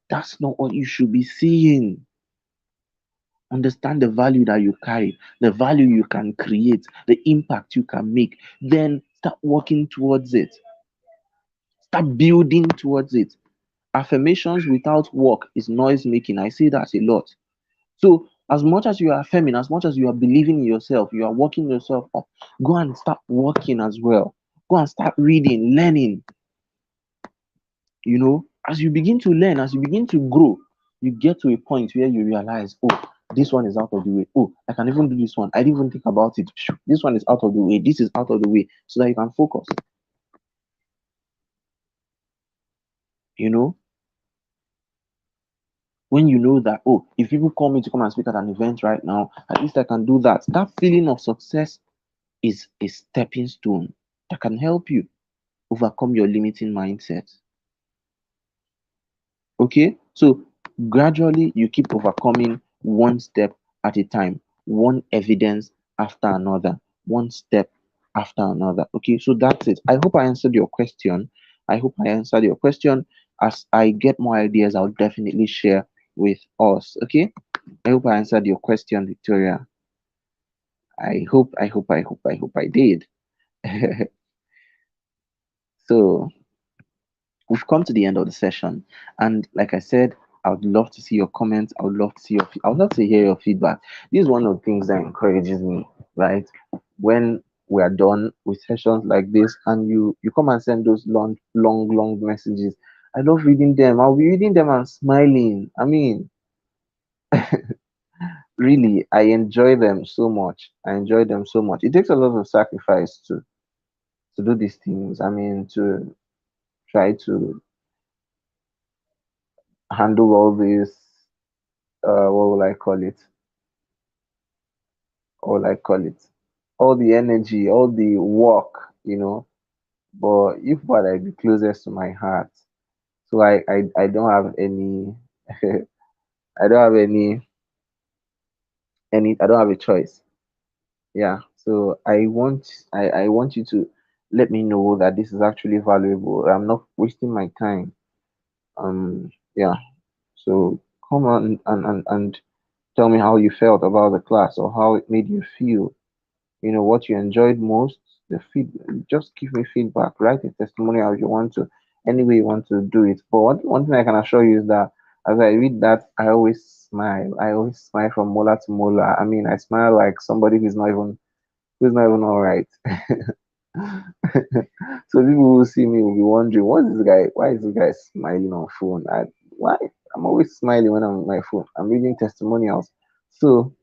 That's not what you should be seeing. Understand the value that you carry, the value you can create, the impact you can make. Then start working towards it. Start building towards it. Affirmations without work is noise making. I say that a lot. So, as much as you are affirming, as much as you are believing in yourself, you are working yourself up, go and start working as well. Go and start reading, learning. As you begin to learn, as you begin to grow, you get to a point where you realize, oh, this one is out of the way. Oh, I can even do this one. I didn't even think about it. This one is out of the way. This is out of the way, so that you can focus. You know, when you know that, oh, if people call me to come and speak at an event right now, at least I can do that. That feeling of success is a stepping stone that can help you overcome your limiting mindset. Okay, so gradually you keep overcoming one step at a time. one evidence after another, one step after another. Okay, so that's it. I hope I answered your question. I hope I answered your question. As I get more ideas, I'll definitely share with us. Okay, I hope I answered your question, Victoria. I hope I did. So we've come to the end of the session, and like I said, I would love to see your comments. I would love to see I would love to hear your feedback. This is one of the things that encourages me, right? When we are done with sessions like this, and you come and send those long messages. I love reading them. I'll be reading them and smiling. I mean, really, I enjoy them so much. I enjoy them so much. It takes a lot of sacrifice to do these things. I mean, to try to handle all this, what will I call it? What will I call it? All the energy, all the work. But you are like the closest to my heart. So I don't have any I don't have any I don't have a choice. Yeah. So I want you to let me know that this is actually valuable. I'm not wasting my time. Yeah. So come on and tell me how you felt about the class or how it made you feel. What you enjoyed most. The feed Just give me feedback. Write a testimonial if you want to, any way you want to do it. But one thing I can assure you is that as I read that, I always smile from molar to molar. I mean, I smile like somebody who's not even all right. So people who see me will be wondering, why is this guy smiling on phone? Why I'm always smiling when I'm on my phone. I'm reading testimonials. So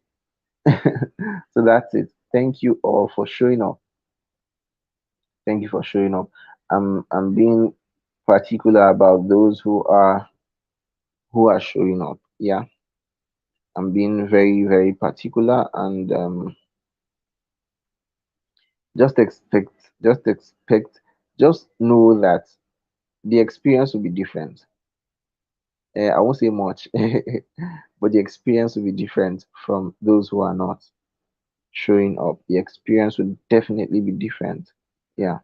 so that's it. Thank you all for showing up. Thank you for showing up. I'm being particular about those who are showing up. Yeah, I'm being very very particular, and just expect just expect just know that the experience will be different. I won't say much, but the experience will be different from those who are not showing up. The experience will definitely be different. Yeah.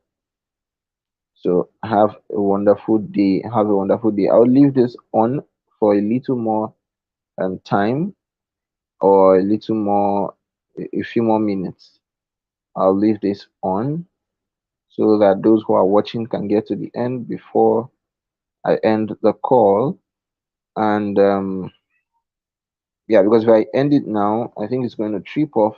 So have a wonderful day. Have a wonderful day. I'll leave this on for a little more time, or a little more, a few more minutes. I'll leave this on so that those who are watching can get to the end before I end the call. And yeah, because if I end it now, I think it's going to trip off.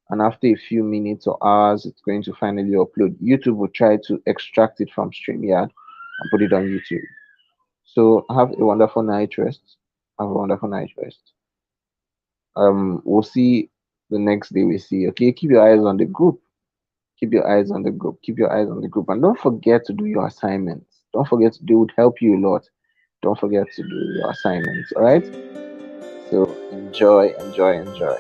And after a few minutes or hours, it's going to finally upload. YouTube will try to extract it from StreamYard and put it on YouTube. So have a wonderful night rest. Have a wonderful night rest. We'll see the next day we see. Okay, keep your eyes on the group. Keep your eyes on the group. Keep your eyes on the group. And don't forget to do your assignments. Don't forget to do it would help you a lot. Don't forget to do your assignments. All right. So enjoy, enjoy, enjoy.